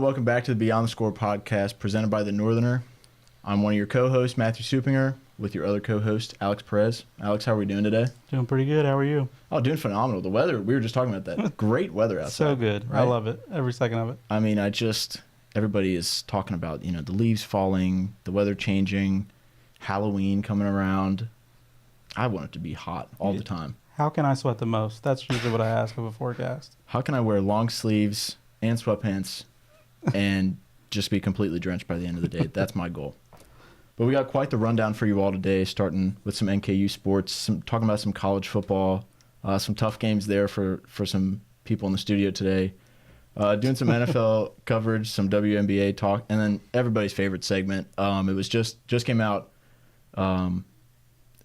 welcome back to the Beyond the Score podcast presented by The Northerner. I'm one of your co-hosts, Matthew Supinger, with your other co-host, Alex Perez. Alex, how are we doing today? Doing pretty good. How are you? Oh, doing phenomenal. The weather, we were just talking about that. Great weather outside. So good. Right? I love it. Every second of it. I mean, everybody is talking about, the leaves falling, the weather changing, Halloween coming around. I want it to be hot all the time. How can I sweat the most? That's usually what I ask of a forecast. How can I wear long sleeves and sweatpants and just be completely drenched by the end of the day? That's my goal. But we got quite the rundown for you all today, starting with some NKU sports, talking about some college football, some tough games there for some people in the studio today, doing some NFL coverage, some WNBA talk, and then everybody's favorite segment. It was just came out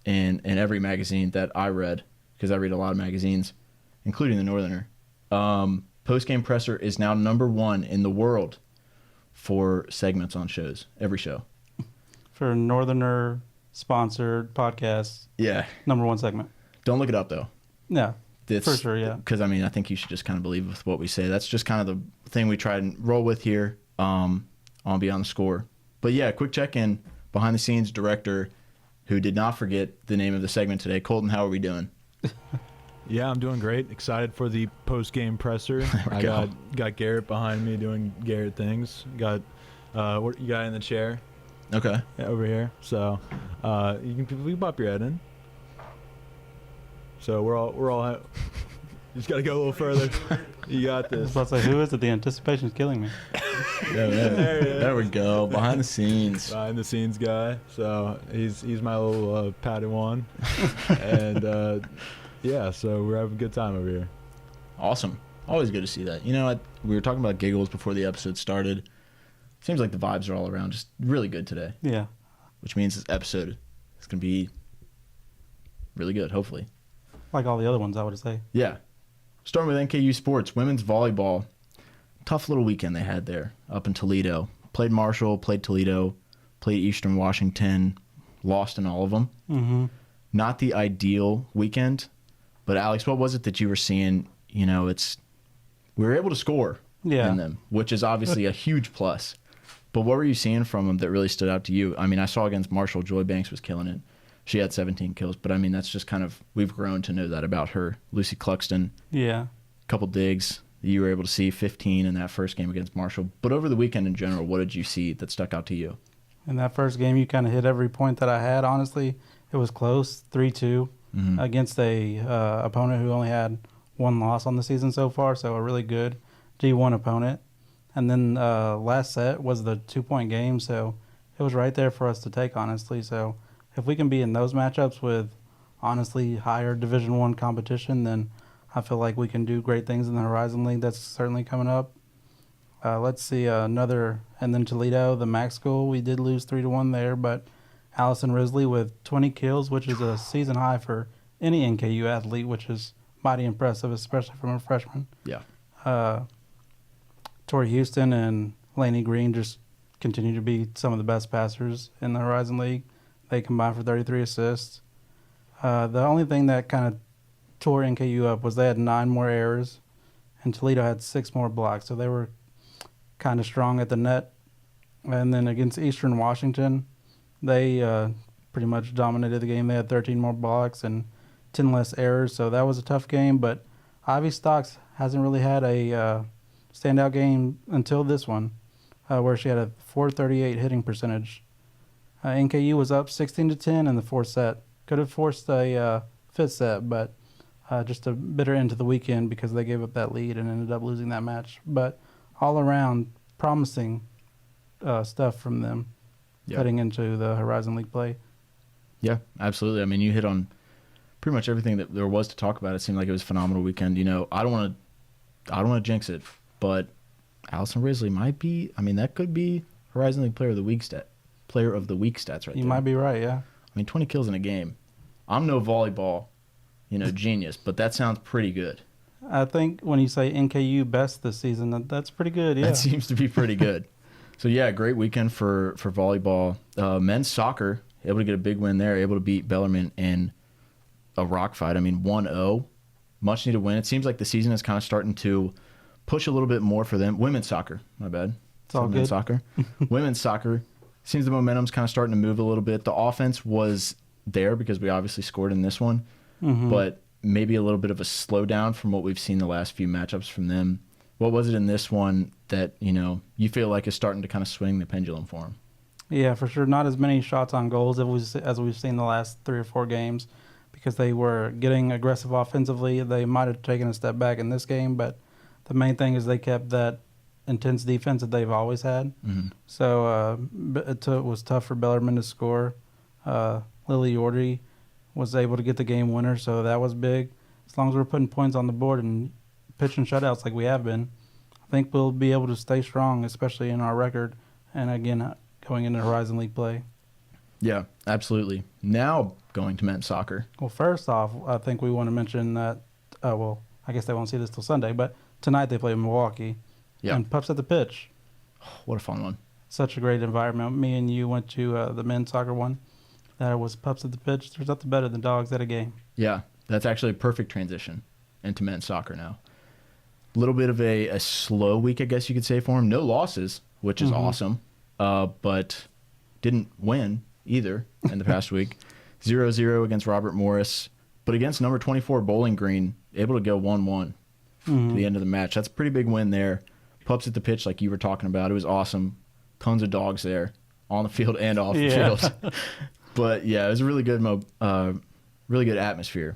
in every magazine that I read, because I read a lot of magazines, including The Northerner. Post-game presser is now number one in the world for segments on shows, every show. For Northerner sponsored podcasts. Yeah. Number one segment. Don't look it up, though. Yeah. For sure, yeah. Because, I think you should just kind of believe with what we say. That's just kind of the thing we try and roll with here on Beyond the Score. But, yeah, quick check-in. Behind-the-scenes director who did not forget the name of the segment today. Colton, how are we doing? Yeah, I'm doing great. Excited for the post-game presser. I got Garrett behind me doing Garrett things. Got what you got in the chair? Okay. Yeah, over here. So we can pop your head in. So we're all. You just got to go a little further. You got this. I was about to say, who is it? The anticipation is killing me. Yeah, there we go. Behind the scenes. Behind the scenes guy. So he's my little Padawan, and yeah. So we're having a good time over here. Awesome. Always good to see that. We were talking about giggles before the episode started. Seems like the vibes are all around just really good today. Yeah. Which means this episode is going to be really good, hopefully. Like all the other ones, I would say. Yeah. Starting with NKU sports, women's volleyball. Tough little weekend they had there up in Toledo. Played Marshall, played Toledo, played Eastern Washington, lost in all of them. Mm-hmm. Not the ideal weekend. But, Alex, what was it that you were seeing? We were able to score in them, which is obviously a huge plus. But what were you seeing from them that really stood out to you? I saw against Marshall, Joy Banks was killing it. She had 17 kills. But, that's just kind of, we've grown to know that about her. Lucy Cluxton. Yeah. A couple digs. You were able to see 15 in that first game against Marshall. But over the weekend in general, what did you see that stuck out to you? In that first game, you kind of hit every point that I had, honestly. It was close, 3-2, against a opponent who only had one loss on the season so far, so a really good G1 opponent. And then last set was the 2-point game, so it was right there for us to take, honestly. So if we can be in those matchups with, honestly, higher Division I competition, then I feel like we can do great things in the Horizon League. That's certainly coming up. Let's see, and then Toledo, the MAC school, we did lose 3-1 there, but Allison Risley with 20 kills, which is a season high for any NKU athlete, which is mighty impressive, especially from a freshman. Yeah. Tori Houston and Lainey Green just continue to be some of the best passers in the Horizon League. They combined for 33 assists. The only thing that kind of tore NKU up was they had 9 more errors, and Toledo had 6 more blocks, so they were kind of strong at the net. And then against Eastern Washington, they pretty much dominated the game. They had 13 more blocks and 10 less errors, so that was a tough game. But Ivy Stocks hasn't really had a standout game until this one, where she had a .438 hitting percentage. NKU was up 16-10 in the fourth set. Could have forced a fifth set, but just a bitter end to the weekend because they gave up that lead and ended up losing that match. But all around, promising stuff from them heading into the Horizon League play. Yeah, absolutely. You hit on pretty much everything that there was to talk about. It seemed like it was a phenomenal weekend. I don't want to jinx it, but Allison Risley might be. That could be Horizon League Player of the Week stats right there. You might be right, yeah. 20 kills in a game. I'm no volleyball, genius, but that sounds pretty good. I think when you say NKU best this season, that's pretty good, yeah. That seems to be pretty good. So, yeah, great weekend for volleyball. Men's soccer, able to get a big win there, able to beat Bellarmine in a rock fight. 1-0, much-needed win. It seems like the season is kind of starting to push a little bit more for them. Women's soccer, my bad. It's all men's good. soccer. Women's soccer, seems the momentum's kind of starting to move a little bit. The offense was there because we obviously scored in this one, but maybe a little bit of a slowdown from what we've seen the last few matchups from them. What was it in this one that, you feel like is starting to kind of swing the pendulum for them? Yeah, for sure. Not as many shots on goals as we've seen the last 3 or 4 games because they were getting aggressive offensively. They might have taken a step back in this game, but the main thing is they kept that intense defense that they've always had. So it was tough for Bellarmine to score. Lily Yordy was able to get the game winner, so that was big. As long as we're putting points on the board and pitching shutouts like we have been, I think we'll be able to stay strong, especially in our record. And again, going into Horizon League play. Yeah, absolutely. Now going to men's soccer. Well, first off, I think we want to mention that, I guess they won't see this till Sunday, but tonight they play Milwaukee. Yeah. And Pups at the Pitch. What a fun one. Such a great environment. Me and you went to the men's soccer one. That was Pups at the Pitch. There's nothing better than dogs at a game. Yeah, that's actually a perfect transition into men's soccer now. A little bit of a slow week, I guess you could say, for him. No losses, which is awesome, but didn't win either in the past week. 0-0 against Robert Morris, but against number 24 Bowling Green, able to go 1-1 to the end of the match. That's a pretty big win there. Pups at the Pitch, like you were talking about, it was awesome. Tons of dogs there on the field and off the field. But yeah, it was a really good atmosphere.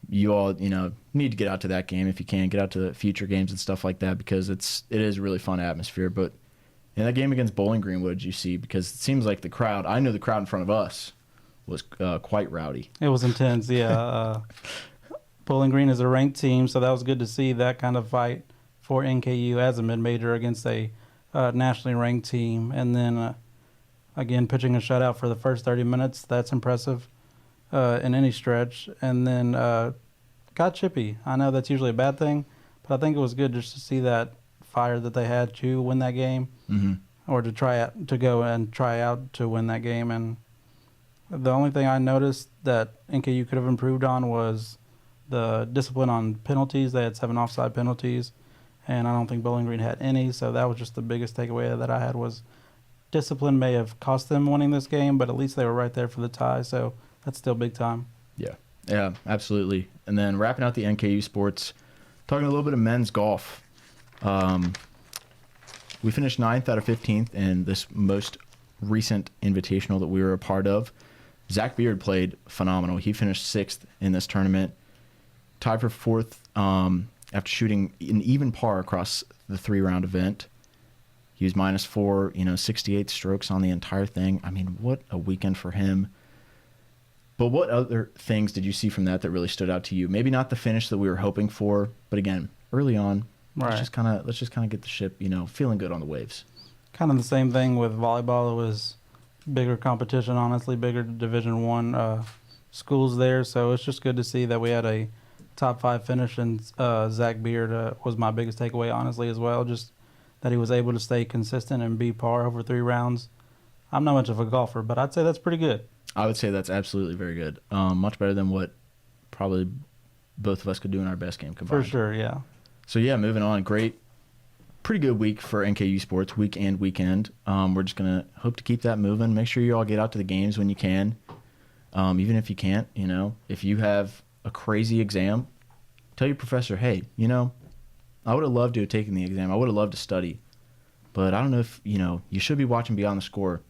You all, need to get out to that game if you can. Get out to future games and stuff like that because it is a really fun atmosphere. But in that game against Bowling Green, what did you see? Because it seems like I know the crowd in front of us was quite rowdy. It was intense, yeah. Bowling Green is a ranked team, so that was good to see that kind of fight for NKU as a mid-major against a nationally ranked team. And then, again, pitching a shutout for the first 30 minutes, that's impressive in any stretch. And then got chippy. I know that's usually a bad thing, but I think it was good just to see that fire that they had to win that game or to go and try out to win that game. And the only thing I noticed that NKU could have improved on was the discipline on penalties. They had 7 offside penalties, and I don't think Bowling Green had any, so that was just the biggest takeaway that I had was discipline may have cost them winning this game, but at least they were right there for the tie, so that's still big time. Yeah, absolutely. And then wrapping out the NKU sports, talking a little bit of men's golf. We finished 9th out of 15th in this most recent invitational that we were a part of. Zach Beard played phenomenal. He finished 6th in this tournament, tied for 4th after shooting an even par across the 3-round event. He was -4, 68 strokes on the entire thing. I mean, what a weekend for him. But what other things did you see from that really stood out to you? Maybe not the finish that we were hoping for, but again, early on, let's just kind of get the ship, feeling good on the waves. Kind of the same thing with volleyball. It was bigger competition, honestly, bigger Division I schools there. So it's just good to see that we had a top 5 finish, and Zach Beard was my biggest takeaway, honestly, as well. Just that he was able to stay consistent and be par over 3 rounds. I'm not much of a golfer, but I'd say that's pretty good. I would say that's absolutely very good. Much better than what probably both of us could do in our best game combined. For sure, yeah. So, yeah, moving on. Pretty good week for NKU sports, week and weekend. We're just going to hope to keep that moving. Make sure you all get out to the games when you can. Even if you can't, if you have a crazy exam, tell your professor, hey, I would have loved to have taken the exam. I would have loved to study. But I don't know if, you should be watching Beyond the Score.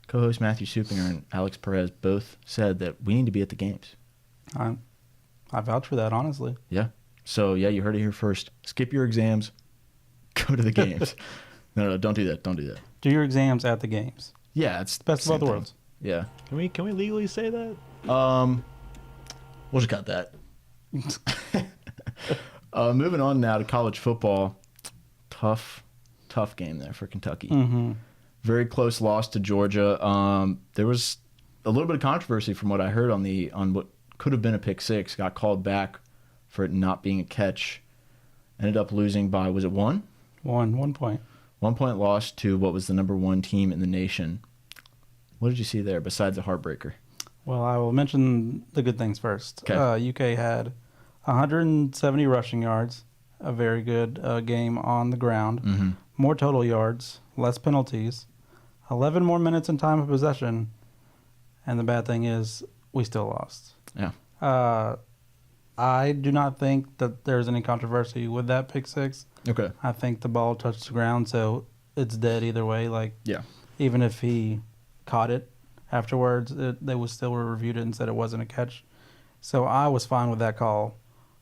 Co-host Matthew Supinger and Alex Perez both said that we need to be at the games. I vouch for that, honestly. Yeah. So, yeah, you heard it here first. Skip your exams. Go to the games. No, don't do that. Don't do that. Do your exams at the games. Yeah, it's best of both worlds. Yeah. Can we legally say that? We'll just cut that. Moving on now to college football. Tough game there for Kentucky. Very close loss to Georgia. There was a little bit of controversy from what I heard on what could have been a pick six. Got called back for it not being a catch. Ended up losing by, was it 1? 1 point. 1 point loss to what was the number 1 team in the nation. What did you see there besides a heartbreaker? Well, I will mention the good things first. Okay. UK had 170 rushing yards, a very good game on the ground. more total yards, less penalties, 11 more minutes in time of possession, and the bad thing is we still lost. Yeah. I do not think that there's any controversy with that pick six. Okay. I think the ball touched the ground, so it's dead either way. Yeah. Even if he caught it afterwards, they would still reviewed it and said it wasn't a catch. So I was fine with that call.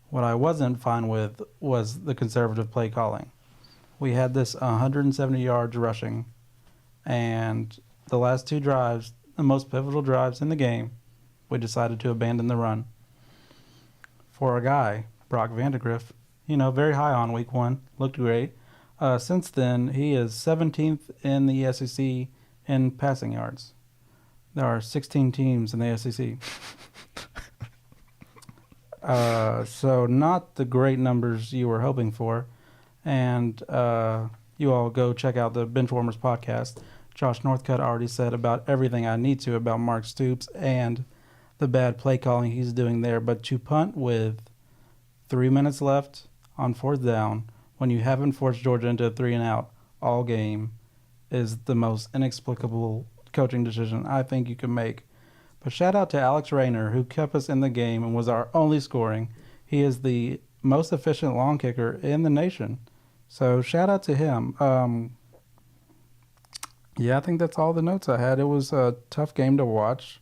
What I wasn't fine with was the conservative play calling. We had this 170 yards rushing, and the last 2 drives, the most pivotal drives in the game, we decided to abandon the run. For a guy, Brock Vandegrift, very high on week 1, looked great. Since then, he is 17th in the SEC in passing yards. There are 16 teams in the SEC. So not the great numbers you were hoping for. And you all go check out the Benchwarmers podcast. Josh Northcutt already said about everything I need to about Mark Stoops and the bad play calling he's doing there. But to punt with 3 minutes left on 4th down when you haven't forced Georgia into a 3-and-out all game is the most inexplicable coaching decision I think you can make. But shout out to Alex Rayner, who kept us in the game and was our only scoring. He is the most efficient long kicker in the nation. So shout out to him. Yeah, I think that's all the notes I had. It was a tough game to watch.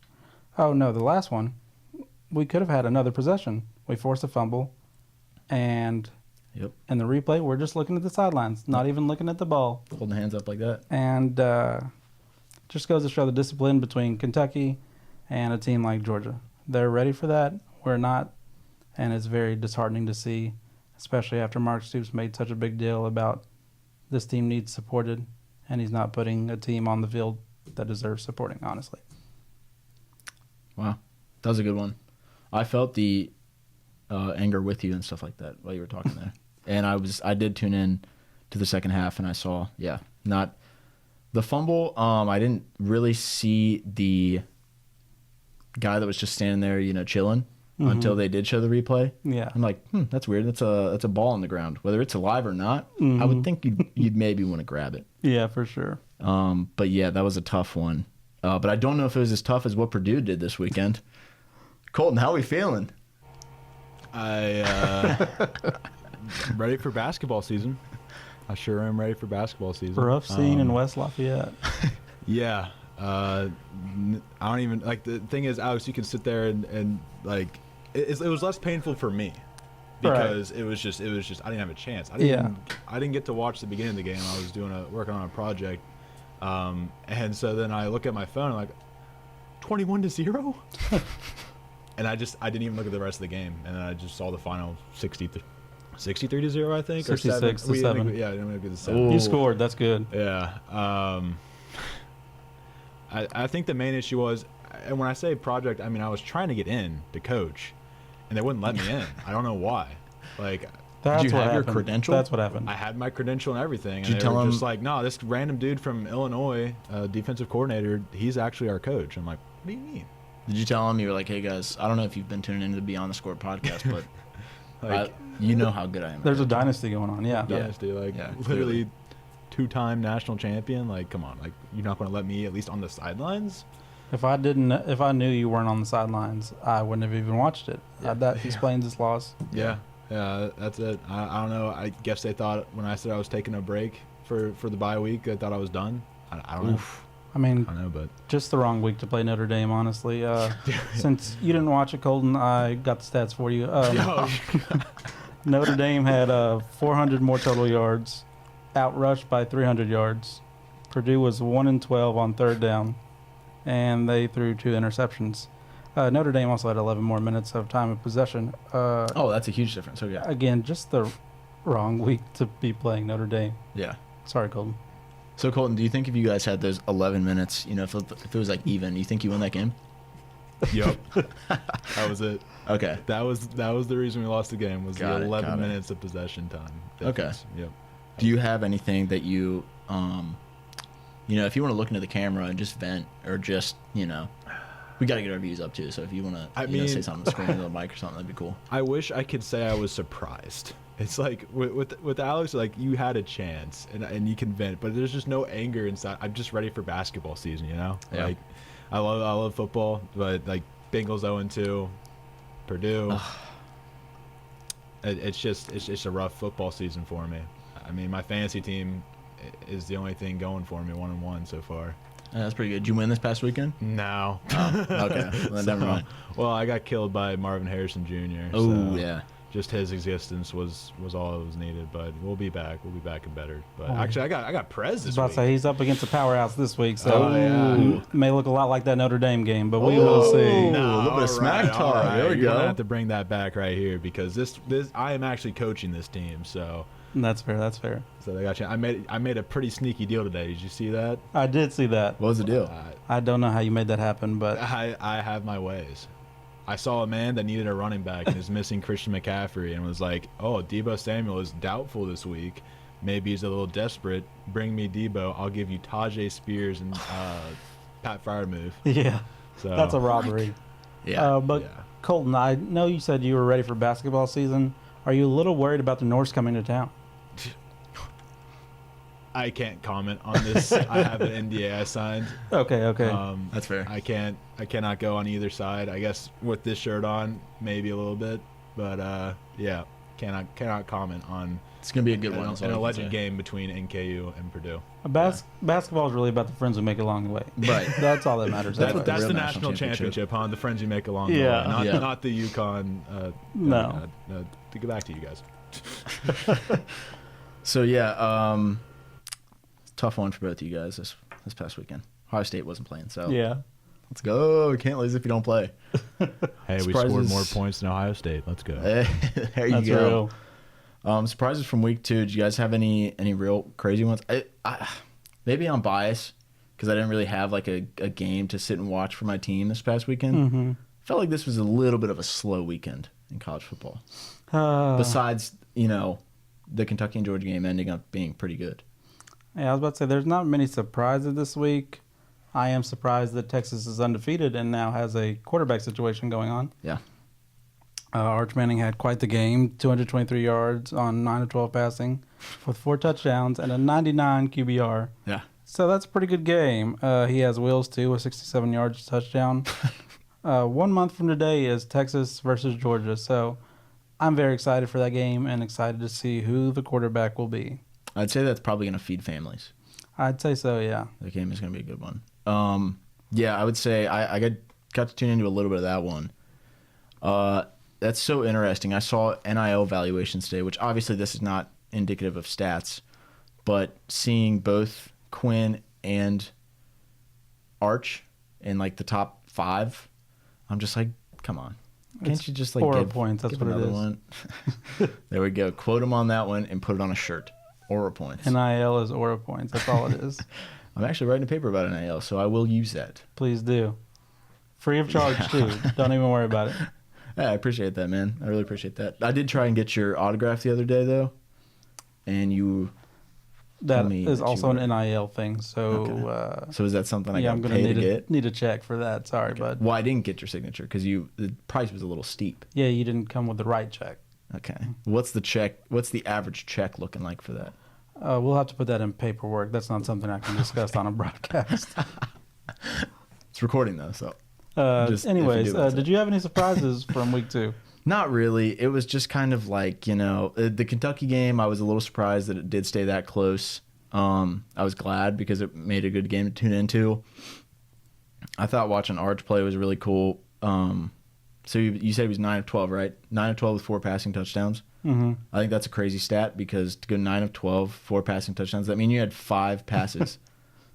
Oh, no, the last one. We could have had another possession. We forced a fumble. And in the replay, we're just looking at the sidelines, not even looking at the ball. Holding hands up like that. And just goes to show the discipline between Kentucky and a team like Georgia. They're ready for that. We're not. And it's very disheartening to see, especially after Mark Stoops made such a big deal about this team needs supported, and he's not putting a team on the field that deserves supporting, honestly. Wow. That was a good one. I felt the anger with you and stuff like that while you were talking there. And I did tune in to the second half, and I saw, not the fumble. I didn't really see the guy that was just standing there, chilling until they did show the replay. Yeah. I'm like, that's weird. That's a ball on the ground. Whether it's alive or not, I would think you'd maybe want to grab it. Yeah, for sure. But yeah, that was a tough one. But I don't know if it was as tough as what Purdue did this weekend. Colton, how are we feeling? I'm ready for basketball season. I sure am ready for basketball season. Rough scene in West Lafayette. Yeah. I don't even like the thing is, Alex, you can sit there and like it was less painful for me because it was just I didn't have a chance. I didn't get to watch the beginning of the game. I was working on a project, and so then I look at my phone and I'm like 21-0, and I didn't even look at the rest of the game, and then I just saw the final 63-0, I think, 66-7. Yeah, I didn't look at the 7. You scored. That's good. Yeah. I think the main issue was, and when I say project, I mean I was trying to get in to coach, and they wouldn't let me in. I don't know why. Like, did you have your credential? That's what happened. I had my credential and everything. Did and you tell him? Just like, no, this random dude from Illinois, defensive coordinator, he's actually our coach. I'm like, what do you mean? Did you tell him you were like, hey guys, I don't know if you've been tuning into the Beyond the Score podcast, but like, you know how good I am. There's a dynasty going on. Yeah. Dynasty, literally 2-time national champion. Like, come on, like you're not going to let me at least on the sidelines? If I knew you weren't on the sidelines, I wouldn't have even watched it. That explains his loss. Yeah, that's it. I don't know. I guess they thought when I said I was taking a break for the bye week, they thought I was done. I don't know. I mean, I don't know, but just the wrong week to play Notre Dame, honestly. Since you didn't watch it, Colton, I got the stats for you. Notre Dame had 400 more total yards, outrushed by 300 yards. Purdue was 1-12 on 3rd down, and they threw 2 interceptions. Notre Dame also had 11 more minutes of time of possession. That's a huge difference. So yeah. Again, just the wrong week to be playing Notre Dame. Yeah. Sorry, Colton. So Colton, do you think if you guys had those 11 minutes, if it was like even, you think you win that game? Yep. That was it. Okay. That was the reason we lost the game was the 11 minutes of possession time. Difference. Okay. Yep. Do you have anything that you, if you want to look into the camera and just vent or just, we We got to get our views up too. So if you want I to mean- say something on the screen, a little mic or something, that'd be cool. I wish I could say I was surprised. It's like with Alex, like you had a chance and you can vent, but there's just no anger inside. I'm just ready for basketball season, you know? Yeah. Like I love football, but like Bengals 0-2, Purdue. It's just a rough football season for me. I mean, my fantasy team is the only thing going for me, 1-1 so far. That's pretty good. Did you win this past weekend? No. Oh, okay. Well, never mind. Well, I got killed by Marvin Harrison Jr. Oh, so yeah. Just his existence was all that was needed, but we'll be back. We'll be back and better. But Oh. actually, I got Perez I was this about week. to say he's up against the powerhouse this week, so Oh, yeah. it may look a lot like that Notre Dame game, but we will see. No. a little bit of smack talk. There we You're go. gonna have to bring that back right here because this I am actually coaching this team, so That's fair. That's fair. they got you. I made a pretty sneaky deal today. Did you see that? I did see that. What was the deal? I don't know how you made that happen, but I have my ways. I saw a man that needed a running back and is missing Christian McCaffrey and was like, "Oh, Deebo Samuel is doubtful this week. Maybe he's a little desperate. Bring me Deebo. I'll give you Tajay Spears and Pat Freiermuth." yeah, So that's a robbery. Yeah. But yeah. Colton, I know you said you were ready for basketball season. Are you a little worried about the Norse coming to town? I can't comment on this. I have an NDA I signed. Okay. That's fair. I cannot go on either side. I guess with this shirt on, maybe a little bit, but yeah, cannot comment on It's going to be a good one. that's all an I can alleged say. game between NKU and Purdue. Basketball is really about the friends we make along the way. Right. That's all that matters. That's That's, what the that's real the national national championship. championship, huh? The friends you make along Yeah. the way, Yeah. not the UConn. No. To get back to you guys. So, yeah, tough one for both of you guys this past weekend. Ohio State wasn't playing, so Yeah. let's go. We can't lose if you don't play. Hey, we Surprises. scored more points than Ohio State. Let's go. There you That's go. real. Surprises from week 2. Did you guys have any real crazy ones? Maybe I'm biased because I didn't really have like a game to sit and watch for my team this past weekend. Mm-hmm. Felt like this was a little bit of a slow weekend in college football. Uh, Besides, the Kentucky and Georgia game ending up being pretty good. Yeah, I was about to say there's not many surprises this week. I am surprised that Texas is undefeated and now has a quarterback situation going on. Yeah. Arch Manning had quite the game, 223 yards on 9 of 12 passing with 4 touchdowns and a 99 QBR. Yeah. So that's a pretty good game. He has Wills, too, with 67 yards touchdown. 1 month from today is Texas versus Georgia. So I'm very excited for that game and excited to see who the quarterback will be. I'd say that's probably going to feed families. I'd say so, yeah. That game is going to be a good one. Yeah, I would say I got to tune into a little bit of that one. That's so interesting. I saw NIL valuations today, which obviously this is not indicative of stats, but seeing both Quinn and Arch in like the top 5, I'm just like, come on. Can't It's you just like 4 give, points, that's give what it another is. one? There we go. Quote him on that one and put it on a shirt. Aura points. NIL is Aura points. That's all it is. I'm actually writing a paper about NIL, so I will use that. Please do. Free of charge, too. Don't even worry about it. Yeah, I appreciate that, man. I really appreciate that. I did try and get your autograph the other day, though, and you. That told me is that you also were- an NIL thing. So, Okay. So is that something I yeah, got I'm to going pay to to get? need a check for that. Sorry, bud. Well, I didn't get your signature because the price was a little steep. Yeah, you didn't come with the right check. Okay. What's the check? What's the average check looking like for that? We'll have to put that in paperwork. That's not something I can discuss on a broadcast. It's recording though, so. Just if you Anyways, do, that's did it. you have any surprises from week 2? Not really. It was just kind of like, the Kentucky game, I was a little surprised that it did stay that close. I was glad because it made a good game to tune into. I thought watching Arch play was really cool. So you said he was 9 of 12, right? 9 of 12 with 4 passing touchdowns. Mm-hmm. I think that's a crazy stat because to go 9 of 12, 4 passing touchdowns, that means you had 5 passes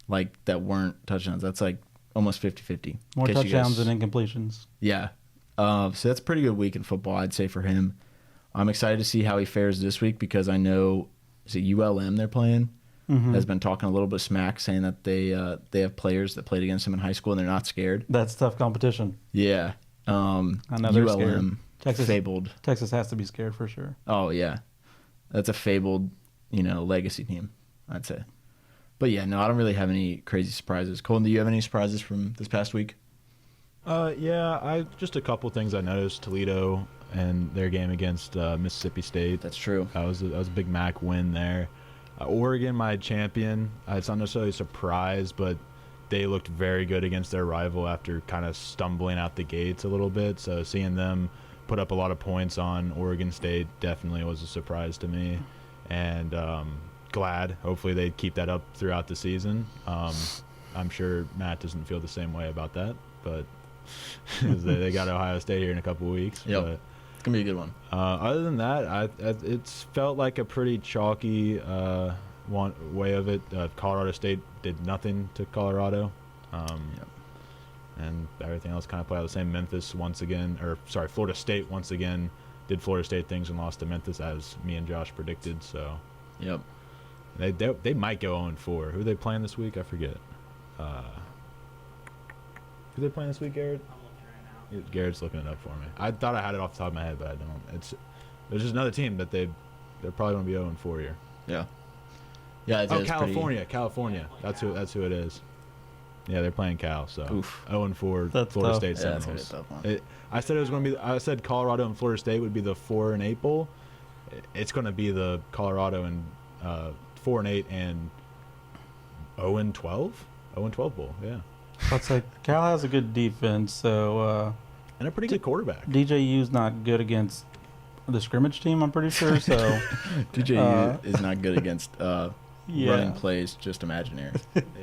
like that weren't touchdowns. That's like almost 50-50. More In case you touchdowns guys- than incompletions. Yeah. So that's a pretty good week in football, I'd say, for him. I'm excited to see how he fares this week because I know, is it ULM they're playing? Mm-hmm. Has been talking a little bit of smack, saying that they have players that played against him in high school and they're not scared. That's tough competition. Yeah. I know they're scared. ULM, Texas- fabled. Texas has to be scared for sure. Oh, yeah. That's a fabled, legacy team, I'd say. But, yeah, no, I don't really have any crazy surprises. Colton, do you have any surprises from this past week? I just a couple things I noticed. Toledo and their game against Mississippi State. That's true. That was a Big Mac win there. Oregon, my champion. It's not necessarily a surprise, but they looked very good against their rival after kind of stumbling out the gates a little bit. So seeing them put up a lot of points on Oregon State definitely was a surprise to me. And glad. Hopefully they keep that up throughout the season. I'm sure Matt doesn't feel the same way about that, but they got Ohio State here in a couple of weeks. Yep. But, It's going to be a good one. other than that, it's felt like a pretty chalky way of it. Colorado State did nothing to Colorado. And everything else kind of played out the same. Florida State once again did Florida State things and lost to Memphis, as me and Josh predicted. So, Yep. they might go 0-4. Who are they playing this week? I forget. Who are they playing this week, Garrett? Garrett's looking it up for me. I thought I had it off the top of my head, but I don't. There's just another team that they're probably going to be 0-4 here. Yeah. Yeah. California. California. That's who it is. Yeah, they're playing Cal. So Oof. 0-4 That's Florida tough. State Yeah, that's Seminoles. gonna be a tough one. I said it was going to be. I said Colorado and Florida State would be the 4-8 bowl. It's going to be the Colorado and 4-8 and 0-12. 0-12 bowl. Yeah. Let's say Cal has a good defense, so And a pretty good quarterback. DJU's not good against the scrimmage team, I'm pretty sure. So DJU is not good against yeah. running plays, just imaginary.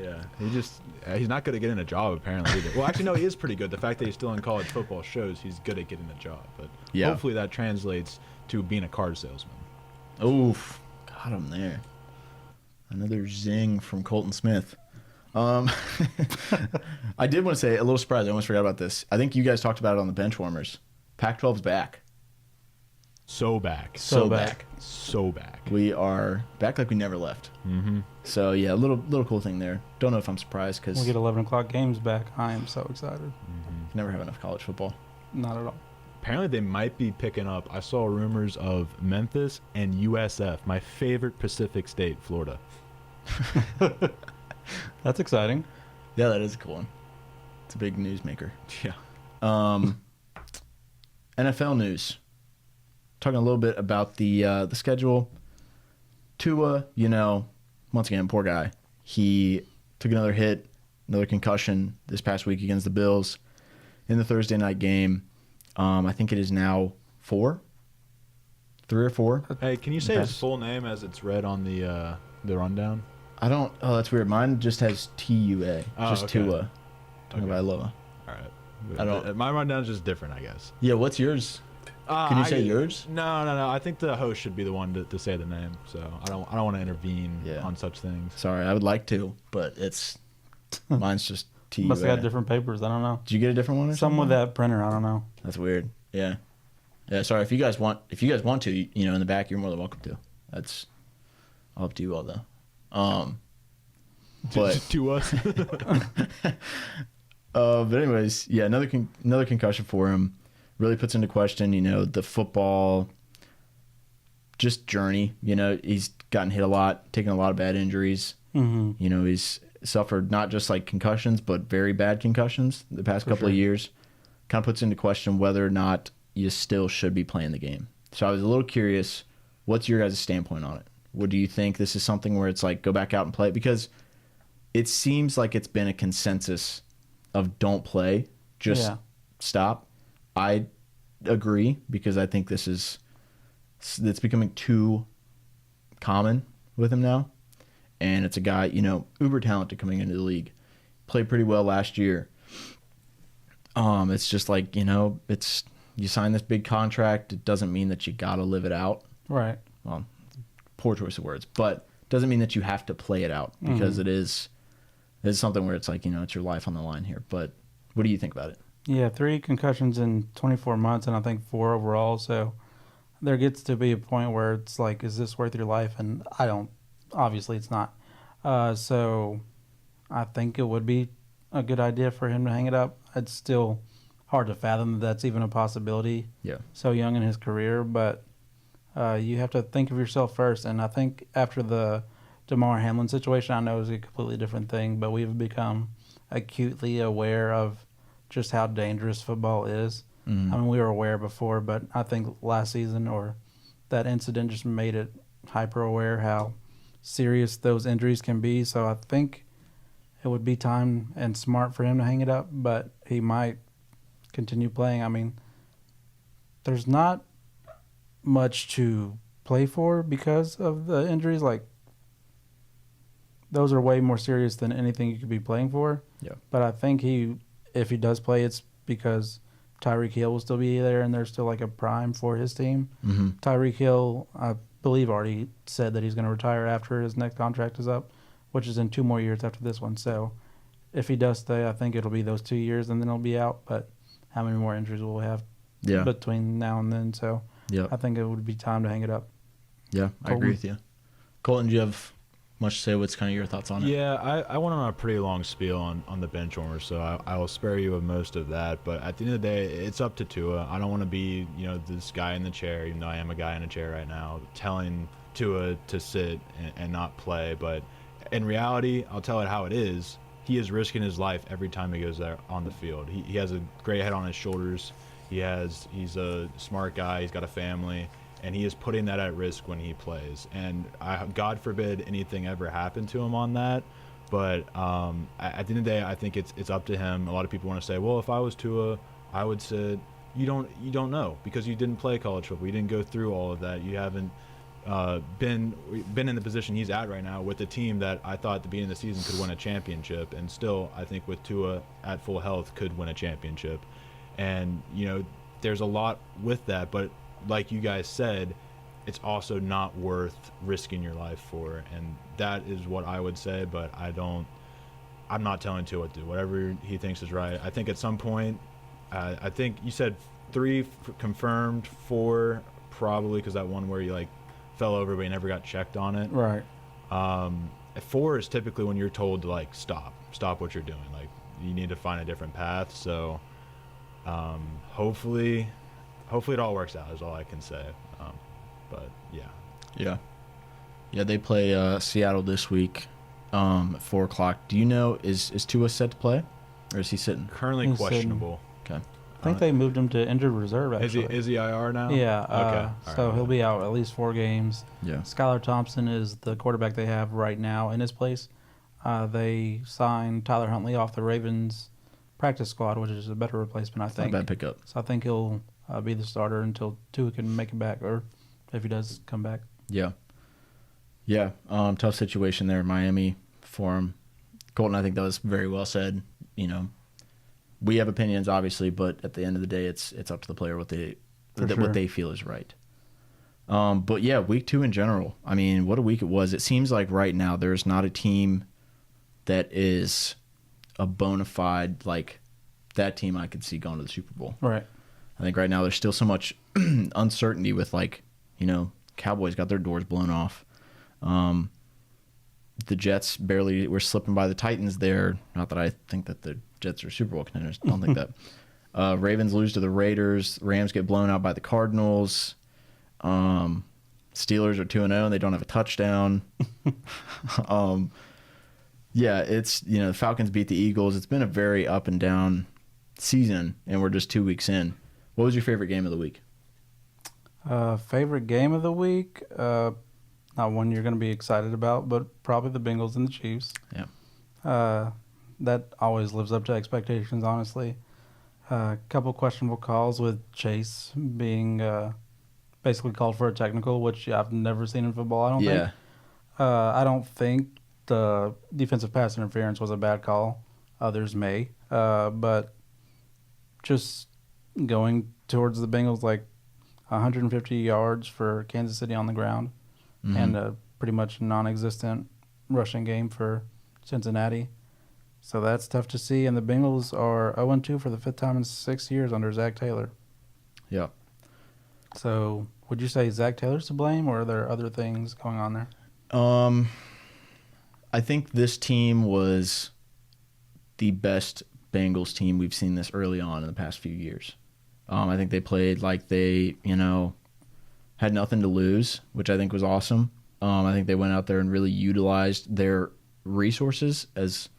Yeah, he's not good at getting a job apparently either. Well, actually, no, he is pretty good. The fact that he's still in college football shows he's good at getting a job. But Yeah. hopefully that translates to being a car salesman. Oof. Got him there. Another zing from Colton Smith. I did want to say, a little surprised, I almost forgot about this. I think you guys talked about it on the bench warmers. Pac-12's back. So back. So back. So back. We are back like we never left. Mm-hmm. So, yeah, a little cool thing there. Don't know if I'm surprised because We'll you get 11 o'clock games back. I am so excited. Mm-hmm. never have enough college football. Not at all. Apparently they might be picking up. I saw rumors of Memphis and USF, my favorite Pacific state, Florida. That's exciting. Yeah, that is a cool one. It's a big news maker. Yeah. NFL news. Talking a little bit about the schedule. Tua, once again, poor guy. He took another hit, another concussion this past week against the Bills in the Thursday night game. I think it is now 3 or 4. Hey, can you say his full name as it's read on the rundown? I don't. Oh, that's weird. Mine just has Tua. Oh, Just okay. Tua. Talking about Loa. All right. I don't- My rundown's just different, I guess. Yeah, what's yours? Can you say yours? No. I think the host should be the one to say the name. So I don't want to intervene Yeah. on such things. Sorry, I would like to, but mine's just Tua. Must have got different papers. I don't know. Did you get a different one or Some something? with that printer. I don't know. That's weird. Yeah. Yeah, sorry. If you guys want to, in the back, you're more than welcome to. That's all up to you all though. But to us. but anyways, yeah, another concussion for him really puts into question, the football just journey. He's gotten hit a lot, taken a lot of bad injuries. Mm-hmm. He's suffered not just like concussions, but very bad concussions the past couple of years. Kind of puts into question whether or not you still should be playing the game. So I was a little curious, what's your guys' standpoint on it? What do you think? This is something where it's like, go back out and play? Because it seems like it's been a consensus of don't play, just stop. I agree, because I think it's becoming too common with him now. And it's a guy, uber talented coming into the league. Played pretty well last year. It's just like, it's you sign this big contract. It doesn't mean that you got to live it out. Right. Well, poor choice of words, but doesn't mean that you have to play it out, because it is something where it's like, it's your life on the line here. But what do you think about it? Yeah, 3 concussions in 24 months, and I think 4 overall. So there gets to be a point where it's like, is this worth your life? And obviously it's not. So I think it would be a good idea for him to hang it up. It's still hard to fathom that that's even a possibility. Yeah. So young in his career, but you have to think of yourself first. And I think after the DeMar Hamlin situation, I know it's a completely different thing, but we've become acutely aware of just how dangerous football is. Mhm. I mean, we were aware before, but I think last season or that incident just made it hyper aware how serious those injuries can be. So I think it would be time and smart for him to hang it up, but he might continue playing. I mean, there's not much to play for because of the injuries. Like, those are way more serious than anything you could be playing for. Yeah. But I think if he does play, it's because Tyreek Hill will still be there and there's still like a prime for his team. Mm-hmm. Tyreek Hill, I believe, already said that he's going to retire after his next contract is up, which is in 2 more years after this one. So if he does stay, I think it'll be those 2 years and then he'll be out. But how many more injuries will we have between now and then? So I think it would be time to hang it up. Yeah, Colton? I agree with you. Colton, do you have much to say? What's kind of your thoughts on it? Yeah, I went on a pretty long spiel on the bench warmer, so I will spare you of most of that. But at the end of the day, it's up to Tua. I don't want to be, this guy in the chair, even though I am a guy in a chair right now, telling Tua to sit and not play. But in reality, I'll tell it how it is. He is risking his life every time he goes there on the field. He has a great head on his shoulders. He's a smart guy. He's got a family. And he is putting that at risk when he plays. And God forbid anything ever happened to him on that. But at the end of the day, I think it's up to him. A lot of people want to say, well, if I was Tua, I would say, you don't know because you didn't play college football. You didn't go through all of that. You haven't been in the position he's at right now with a team that I thought at the beginning of the season could win a championship. And still, I think with Tua at full health could win a championship. And, there's a lot with that. But like you guys said, it's also not worth risking your life for, and that is what I would say. But I'm not telling Tua what to do. Whatever he thinks is right. I think at some point, I think you said 3 confirmed, 4 probably because that one where you fell over but you never got checked on it. Right. 4 is typically when you're told to stop what you're doing. You need to find a different path. So hopefully it all works out is all I can say. But yeah. They play Seattle this week at 4 o'clock. Do you know, is Tua set to play or is he sitting? Currently He's questionable. Okay. I think they moved him to injured reserve, actually. Is he IR now? Yeah. Okay. So he'll be out at least 4 games. Yeah. Skylar Thompson is the quarterback they have right now in his place. They signed Tyler Huntley off the Ravens practice squad, which is a better replacement, I think. Not a bad pickup. So I think he'll be the starter until Tua can make it back, or if he does come back. Yeah. Tough situation there in Miami for him. Colton, I think that was very well said. We have opinions, obviously, but at the end of the day, it's up to the player what they feel is right. But yeah, week 2 in general. I mean, what a week it was. It seems like right now there's not a team that is a bona fide that team I could see going to the Super Bowl. Right. I think right now there's still so much uncertainty with Cowboys got their doors blown off. The Jets barely were slipping by the Titans there. Not that I think that the Jets are Super Bowl contenders. I don't think that. Ravens lose to the Raiders. Rams get blown out by the Cardinals. Steelers are 2-0 and they don't have a touchdown. It's the Falcons beat the Eagles. It's been a very up and down season, and we're just 2 weeks in. What was your favorite game of the week? Favorite game of the week? Not one you're going to be excited about, but probably the Bengals and the Chiefs. Yeah. That always lives up to expectations, honestly. A couple questionable calls with Chase being basically called for a technical, which I've never seen in football, I don't think. I don't think the defensive pass interference was a bad call. Others may. But just going towards the Bengals 150 yards for Kansas City on the ground and a pretty much non-existent rushing game for Cincinnati. So that's tough to see. And the Bengals are 0-2 for the 5th time in 6 years under Zach Taylor. Yeah. So would you say Zach Taylor's to blame, or are there other things going on there? I think this team was the best Bengals team we've seen this early on in the past few years. I think they played like they, had nothing to lose, which I think was awesome. I think they went out there and really utilized their resources as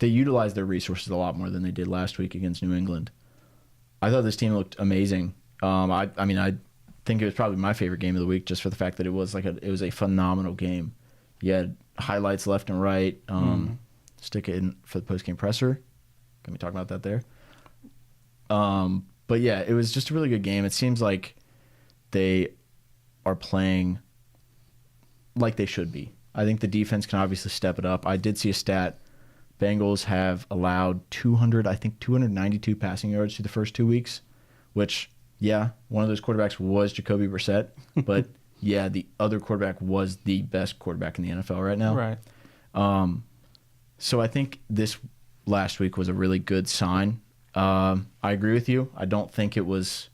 they utilized their resources a lot more than they did last week against New England. I thought this team looked amazing. I think it was probably my favorite game of the week just for the fact that it was a phenomenal game. You had highlights left and right. Stick it in for the post-game presser. Can we talk about that there? But yeah, it was just a really good game. It seems like they are playing like they should be. I think the defense can obviously step it up. I did see a stat. Bengals have allowed 292 passing yards through the first 2 weeks, which, yeah, one of those quarterbacks was Jacoby Brissett, but yeah, the other quarterback was the best quarterback in the NFL right now. Right. So I think this last week was a really good sign. I agree with you. I don't think it was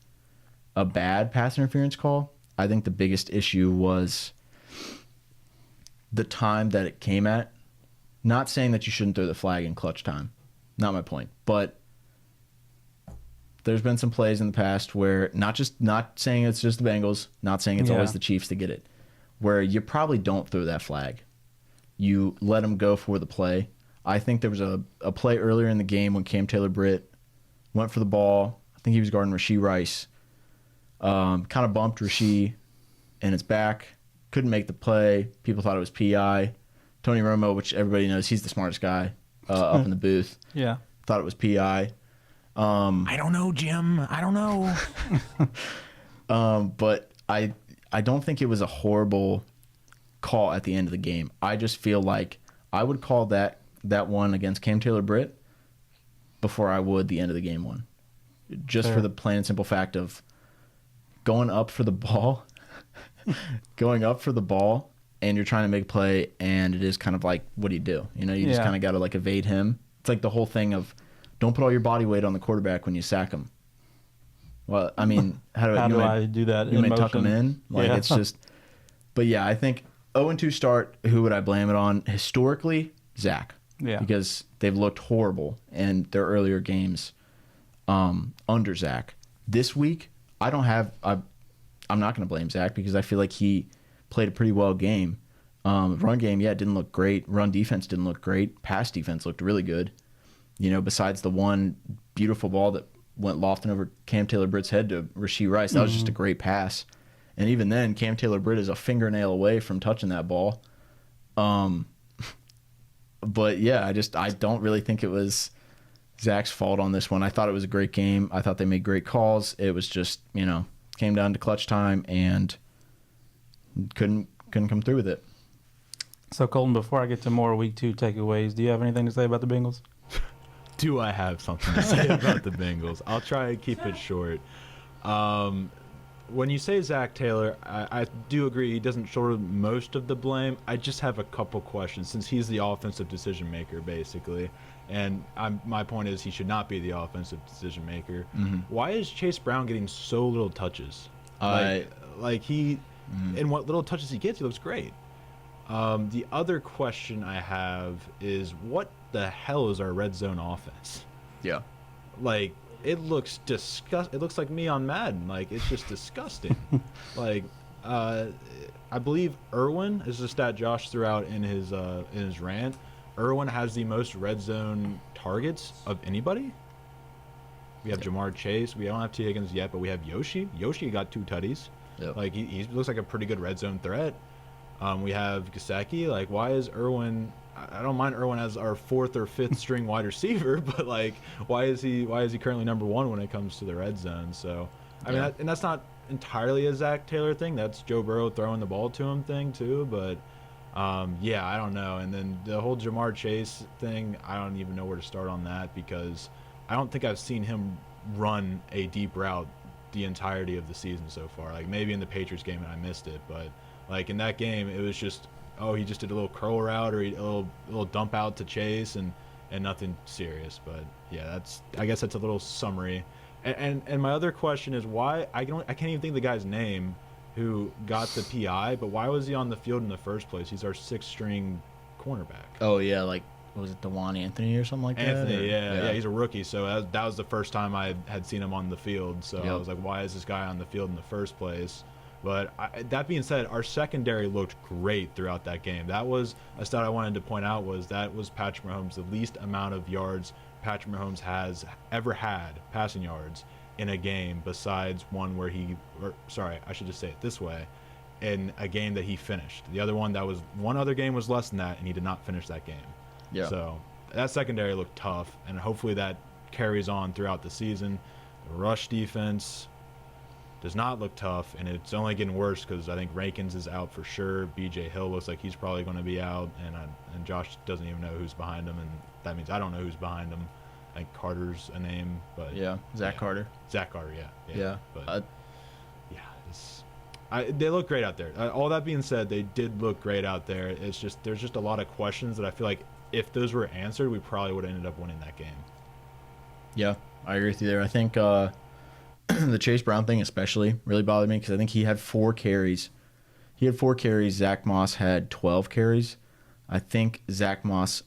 a bad pass interference call. I think the biggest issue was the time that it came at. Not saying that you shouldn't throw the flag in clutch time. Not my point. But there's been some plays in the past where not saying it's just the Bengals, not saying it's always the Chiefs to get it, where you probably don't throw that flag. You let them go for the play. I think there was a play earlier in the game when Cam Taylor-Britt went for the ball. I think he was guarding Rashee Rice. Kind of bumped Rashee in his back. Couldn't make the play. People thought it was PI. Tony Romo, which everybody knows, he's the smartest guy up in the booth. Yeah. Thought it was PI. I don't know, Jim. I don't know. But I don't think it was a horrible call at the end of the game. I just feel like I would call that one against Cam Taylor-Britt before I would the end of the game one. Just Fair. for the plain and simple fact of going up for the ball, and you're trying to make a play, and it is kind of like, what do? You know, you just kind of got to like evade him. It's like the whole thing of don't put all your body weight on the quarterback when you sack him. Well, I mean, how do I do that You in may motion? tuck him in. Like it's just, but yeah, I think 0-2 start. Who would I blame it on? Historically, Zach. Yeah. Because they've looked horrible in their earlier games under Zach. This week, I'm not going to blame Zach because I feel like he played a pretty well game. Run game, it didn't look great. Run defense didn't look great. Pass defense looked really good. You know, besides the one beautiful ball that went lofting over Cam Taylor-Britt's head to Rashee Rice, that was just a great pass. And even then, Cam Taylor-Britt is a fingernail away from touching that ball. But yeah, I don't really think it was Zach's fault on this one. I thought it was a great game. I thought they made great calls. It was just, came down to clutch time and couldn't come through with it. So, Colton, before I get to more Week 2 takeaways, do you have anything to say about the Bengals? Do I have something to say about the Bengals? I'll try and keep it short. When you say Zach Taylor, I do agree he doesn't shoulder most of the blame. I just have a couple questions since he's the offensive decision maker, basically. And my point is he should not be the offensive decision maker. Mm-hmm. Why is Chase Brown getting so little touches? And what little touches he gets, he looks great. The other question I have is what the hell is our red zone offense? Yeah. Like, it looks disgusting. It looks like me on Madden. Like, it's just disgusting. I believe Irwin is the stat Josh threw out in his rant. Irwin has the most red zone targets of anybody. We have Jamar Chase. We don't have T. Higgins yet, but we have Yoshi. Yoshi got 2 tutties. Yep. Like, he looks like a pretty good red zone threat. We have Gesicki. Like, why is Irwin? I don't mind Irwin as our 4th or 5th string wide receiver, but like, why is he currently number 1 when it comes to the red zone? So, I mean, and that's not entirely a Zach Taylor thing. That's Joe Burrow throwing the ball to him thing too. But I don't know. And then the whole Jamar Chase thing, I don't even know where to start on that because I don't think I've seen him run a deep route the entirety of the season so far. Like maybe in the Patriots game and I missed it, but like in that game, it was just. Oh, he just did a little curl route or a little dump out to Chase and nothing serious. But yeah, I guess that's a little summary. And my other question is why I can't even think of the guy's name who got the PI, but why was he on the field in the first place? He's our 6th string cornerback. Oh yeah, like was it DeJuan Anthony or something like that? Anthony, yeah, he's a rookie, so that was the first time I had seen him on the field. So I was like, why is this guy on the field in the first place? But that being said, our secondary looked great throughout that game. That was a stat I wanted to point out, was that was Patrick Mahomes, the least amount of yards Patrick Mahomes has ever had, passing yards, in a game besides one where I should just say it this way, in a game that he finished. The other one, one other game was less than that, and he did not finish that game. Yeah. So that secondary looked tough, and hopefully that carries on throughout the season. The rush defense does not look tough, and it's only getting worse because I think Rankins is out for sure. B.J. Hill looks like he's probably going to be out, and Josh doesn't even know who's behind him, and that means I don't know who's behind him. I think Carter's a name, but Zach Carter. Zach Carter, yeah. But they look great out there. All that being said, they did look great out there. It's just there's just a lot of questions that I feel like if those were answered, we probably would have ended up winning that game. Yeah, I agree with you there. I think the Chase Brown thing especially really bothered me because I think he had 4 carries. Zach Moss had 12 carries. I think Zach Moss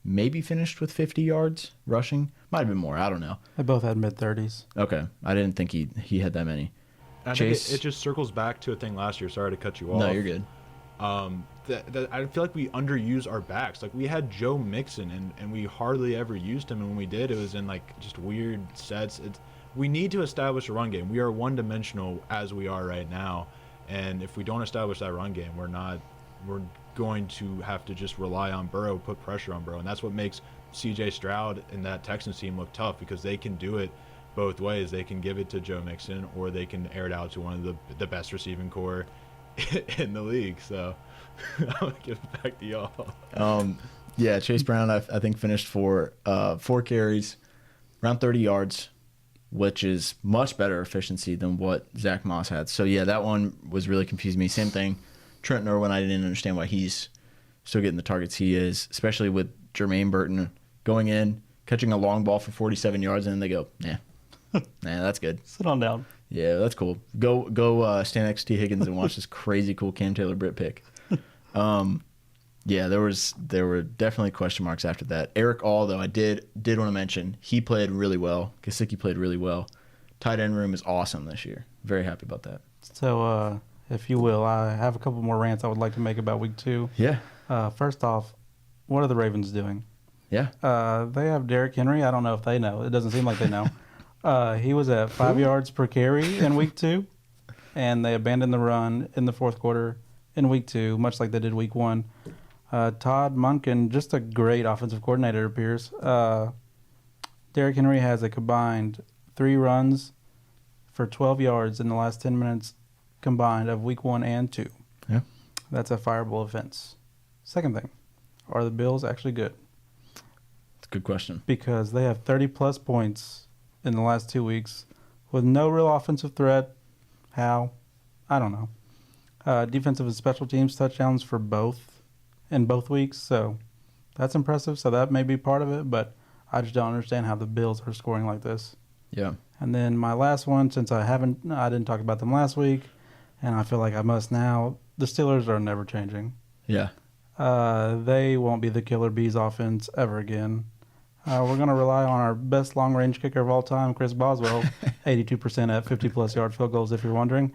maybe finished with 50 yards rushing. Might have been more. I don't know. They both had mid-30s. Okay. I didn't think he had that many. I think it just circles back to a thing last year. Sorry to cut you off. No, you're good. I feel like we underuse our backs. Like, we had Joe Mixon, and we hardly ever used him. And when we did, it was in, like, just weird sets. We need to establish a run game. We are one-dimensional as we are right now. And if we don't establish that run game, we're going to have to just rely on Burrow, put pressure on Burrow. And that's what makes C.J. Stroud and that Texans team look tough, because they can do it both ways. They can give it to Joe Mixon, or they can air it out to one of the best receiving core in the league. So I'll give it back to y'all. Yeah, Chase Brown, I think, finished for 4 carries, around 30 yards, which is much better efficiency than what Zach Moss had. So, yeah, that one was really confusing me. Same thing. Trent Irwin, I didn't understand why he's still getting the targets he is, especially with Jermaine Burton going in, catching a long ball for 47 yards, and then they go, nah, that's good. Sit on down. Yeah, that's cool. Go stand next to T. Higgins and watch this crazy cool Cam Taylor Britt pick. Yeah, there were definitely question marks after that. Eric All, though, I did want to mention, he played really well. Gesicki played really well. Tight end room is awesome this year. Very happy about that. So, if you will, I have a couple more rants I would like to make about week 2. Yeah. First off, what are the Ravens doing? Yeah. They have Derrick Henry. I don't know if they know. It doesn't seem like they know. He was at 5 yards per carry in week 2, and they abandoned the run in the fourth quarter in week 2, much like they did week 1. Todd Monken, just a great offensive coordinator, it appears. Derrick Henry has a combined 3 runs for 12 yards in the last 10 minutes combined of week 1 and 2. Yeah. That's a fireable offense. Second thing, are the Bills actually good? It's a good question. Because they have 30-plus points in the last 2 weeks with no real offensive threat. How? I don't know. Defensive and special teams touchdowns for both in both weeks, so that's impressive. So that may be part of it, but I just don't understand how the Bills are scoring like this. Yeah. And then my last one, since I didn't talk about them last week, and I feel like I must now, the Steelers are never changing. Yeah. They won't be the Killer Bees offense ever again. We're going to rely on our best long-range kicker of all time, Chris Boswell, 82% at 50-plus yard field goals, if you're wondering.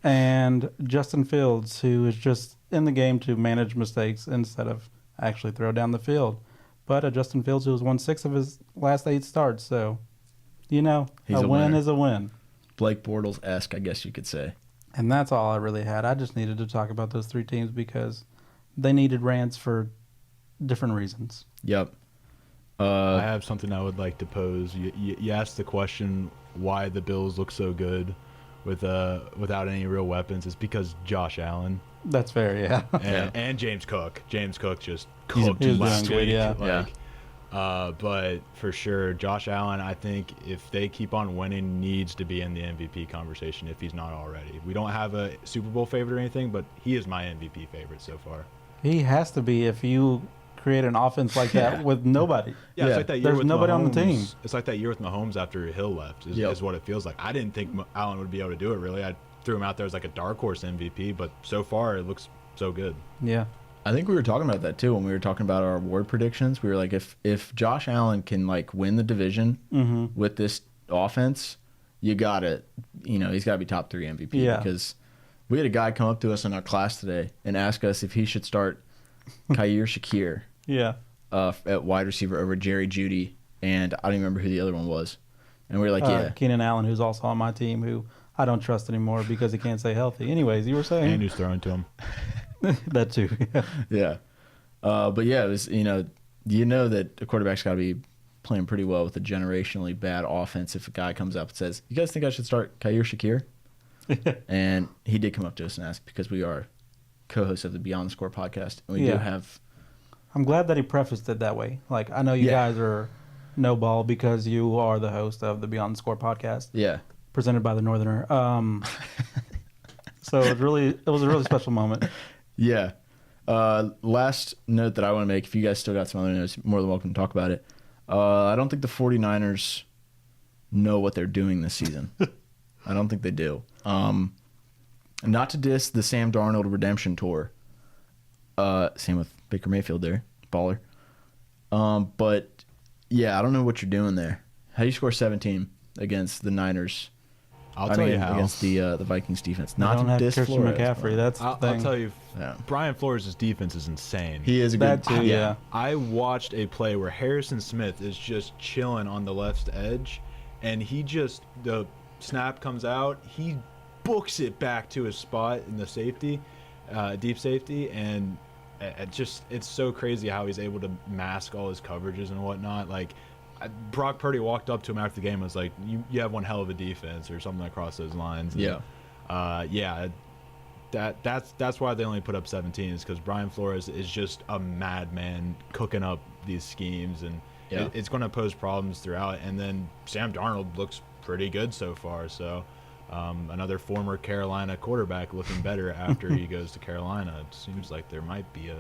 And Justin Fields, who is just in the game to manage mistakes instead of actually throw down the field. But Justin Fields, who has won 6 of his last 8 starts, so, he's a win winner. is a win. Blake Bortles-esque, I guess you could say. And that's all I really had. I just needed to talk about those 3 teams because they needed rants for different reasons. Yep. I have something I would like to pose. You asked the question why the Bills look so good without any real weapons. It's because Josh Allen. That's fair, yeah. And James Cook. James Cook just He's cooked doing last good, week. yeah. But for sure, Josh Allen, I think if they keep on winning, needs to be in the MVP conversation if he's not already. We don't have a Super Bowl favorite or anything, but he is my MVP favorite so far. He has to be if you create an offense like that with nobody. Yeah, it's like that year There's with nobody Mahomes. on the team. It's like that year with Mahomes after Hill left is what it feels like. I didn't think Allen would be able to do it, really. I threw him out there as like a dark horse MVP, but so far it looks so good. Yeah. I think we were talking about that too when we were talking about our award predictions. We were like, if Josh Allen can like win the division with this offense, you gotta, he's gotta be top 3 MVP. Yeah. Because we had a guy come up to us in our class today and ask us if he should start Khair Shakir Yeah. at wide receiver over Jerry Jeudy, and I don't even remember who the other one was. And we were like, yeah. Keenan Allen, who's also on my team, who I don't trust anymore because he can't stay healthy. Anyways, you were saying? And who's throwing to him. That too. Yeah. But yeah, it was, that a quarterback's got to be playing pretty well with a generationally bad offense if a guy comes up and says, you guys think I should start Khair Shakir? And he did come up to us and ask, because we are co-hosts of the Beyond the Score podcast, and we do have... I'm glad that he prefaced it that way. Like, I know you guys are no ball because you are the host of the Beyond the Score podcast. Yeah. Presented by the Northerner. So it was a really special moment. Yeah. Last note that I want to make, if you guys still got some other notes, more than welcome to talk about it. I don't think the 49ers know what they're doing this season. I don't think they do. Not to diss the Sam Darnold redemption tour. Same with Baker Mayfield there, baller. But yeah, I don't know what you're doing there. How do you score 17 against the Niners? I'll tell you how. Against the Vikings defense. Not Not to to diss Christian Flores, McCaffrey. That's the thing. I'll tell you, Yeah. Brian Flores' defense is insane. He is a That good. too, yeah. I watched a play where Harrison Smith is just chilling on the left edge, and the snap comes out, he books it back to his spot in the safety, deep safety, and it's so crazy how he's able to mask all his coverages and whatnot. Like, Brock Purdy walked up to him after the game and was like, you have one hell of a defense or something across those lines. And, that's why they only put up 17 is because Brian Flores is just a madman cooking up these schemes, and it's going to pose problems throughout. And then Sam Darnold looks pretty good so far. So another former Carolina quarterback looking better after he goes to Carolina. It seems like there might be a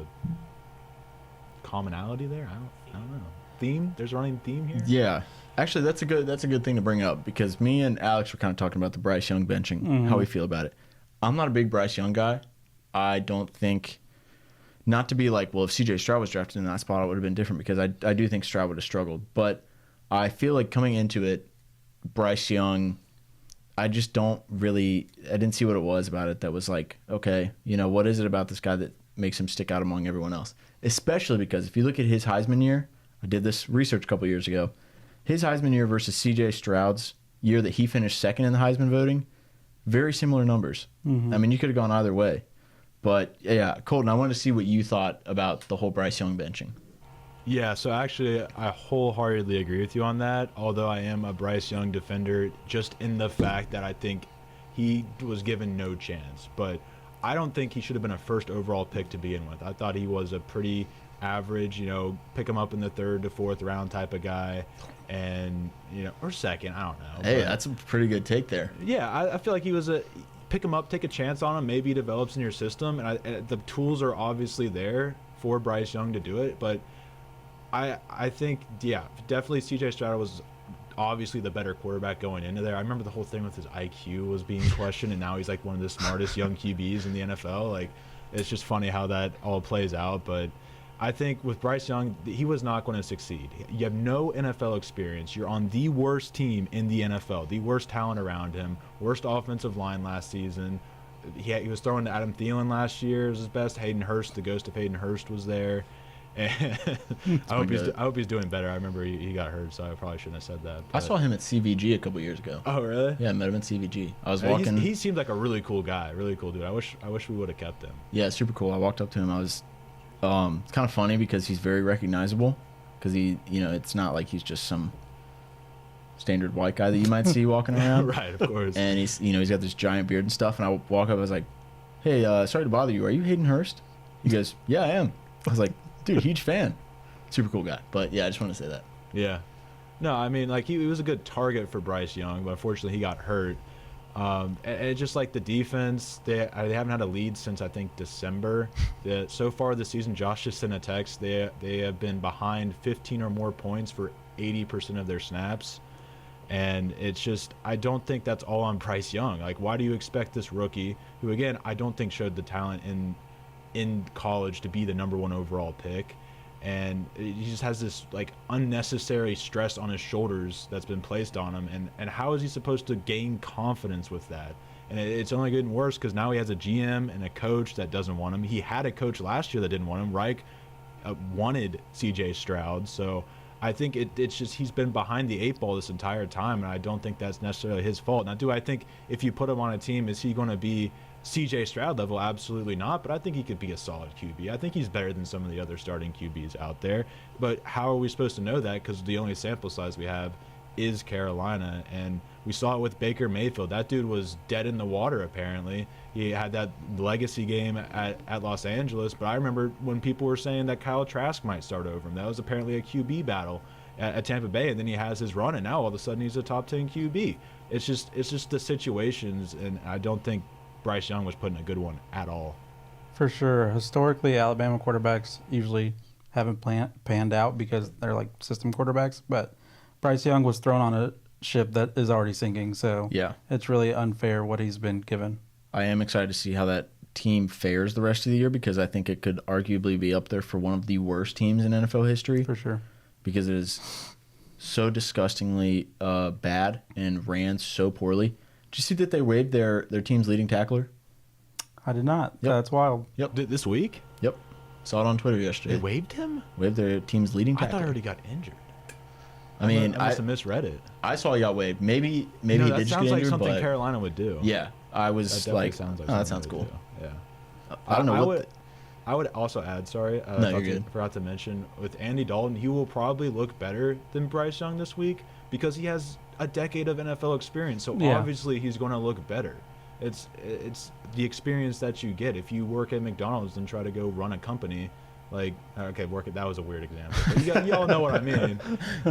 commonality there. I don't know. Theme? There's a running theme here? Yeah. Actually, that's a good thing to bring up, because me and Alex were kind of talking about the Bryce Young benching, how we feel about it. I'm not a big Bryce Young guy. I don't think, not to be like, well, if C.J. Stroud was drafted in that spot, it would have been different, because I do think Stroud would have struggled. But I feel like coming into it, Bryce Young, I just don't really, I didn't see what it was about it that was like, okay, what is it about this guy that makes him stick out among everyone else? Especially because if you look at his Heisman year, I did this research a couple years ago. His Heisman year versus C.J. Stroud's year that he finished second in the Heisman voting, very similar numbers. I mean, you could have gone either way. But, yeah, Colton, I wanted to see what you thought about the whole Bryce Young benching. Yeah, so actually, I wholeheartedly agree with you on that, although I am a Bryce Young defender just in the fact that I think he was given no chance. But I don't think he should have been a first overall pick to begin with. I thought he was a pretty average, pick him up in the 3rd to 4th round type of guy, and or second, I don't know. Hey, that's a pretty good take there. Yeah, I feel like he was pick him up, take a chance on him, maybe he develops in your system, and the tools are obviously there for Bryce Young to do it. But I think, definitely C.J. Stroud was obviously the better quarterback going into there. I remember the whole thing with his IQ was being questioned, and now he's like one of the smartest young QBs in the NFL. Like, it's just funny how that all plays out. But I think with Bryce Young, he was not going to succeed. You have no NFL experience. You're on the worst team in the NFL, the worst talent around him, worst offensive line last season. He was throwing to Adam Thielen last year as his best. Hayden Hurst, the ghost of Hayden Hurst, was there. And I hope he's doing better. I remember he got hurt, so I probably shouldn't have said that. I saw him at CVG a couple years ago. Oh, really? Yeah, I met him at CVG. I was walking. He seemed like a really cool guy, really cool dude. I wish we would have kept him. Yeah, super cool. I walked up to him. I was. It's kind of funny because he's very recognizable. Because he, it's not like he's just some standard white guy that you might see walking around. Right, of course. And he's, he's got this giant beard and stuff. And I walk up, I was like, "Hey, sorry to bother you. Are you Hayden Hurst?" He goes, "Yeah, I am." I was like, "Dude, huge fan." Super cool guy. But yeah, I just want to say that. Yeah. No, I mean, like, he was a good target for Bryce Young, but unfortunately he got hurt. And just like the defense, they haven't had a lead since I think December. So far this season, Josh just sent a text. They have been behind 15 or more points for 80% of their snaps, and it's just, I don't think that's all on Bryce Young. Like, why do you expect this rookie, who again I don't think showed the talent in college, to be the #1 overall pick? and he just has this like unnecessary stress on his shoulders that's been placed on him. And how is he supposed to gain confidence with that? And it's only getting worse because now he has a GM and a coach that doesn't want him. He had a coach last year that didn't want him. Reich wanted CJ Stroud, so I think it's just he's been behind the 8 ball this entire time, and I don't think that's necessarily his fault. Now, do I think if you put him on a team, is he going to be CJ Stroud level? Absolutely not, but I think he could be a solid QB. I think he's better than some of the other starting QBs out there, but how are we supposed to know that? Because the only sample size we have is Carolina, and we saw it with Baker Mayfield. That dude was dead in the water, apparently. He had that legacy game at Los Angeles, but I remember when people were saying that Kyle Trask might start over him. That was apparently a QB battle at Tampa Bay, and then he has his run, and now all of a sudden he's a top 10 QB. It's just the situations, and I don't think Bryce Young was put in a good one at all. For sure. Historically, Alabama quarterbacks usually haven't panned out because they're like system quarterbacks, but Bryce Young was thrown on a ship that is already sinking, so Yeah. it's really unfair what he's been given. I am excited to see how that team fares the rest of the year because I think it could arguably be up there for one of the worst teams in NFL history. For sure. Because it is so disgustingly bad and ran so poorly. Did you see that they waived their team's leading tackler? I did not. Yep. That's wild. Yep. This week? Yep. Saw it on Twitter They yesterday. waived him? Waived their team's leading I tackler. thought he already got injured. I mean, I must have misread it. I saw he got waived. Maybe You he know, did that just get sounds like injured, something but Carolina would do. yeah, I That was definitely like, sounds like oh, that something sounds they cool. would do. Yeah. I don't know what. I would also add, sorry, No, you're good. forgot to mention, with Andy Dalton, he will probably look better than Bryce Young this week because he has a decade of NFL experience. So Yeah. obviously he's going to look better. It's the experience that you get. If you work at McDonald's and try to go run a company, like, okay, that was a weird example, but you all know what I mean.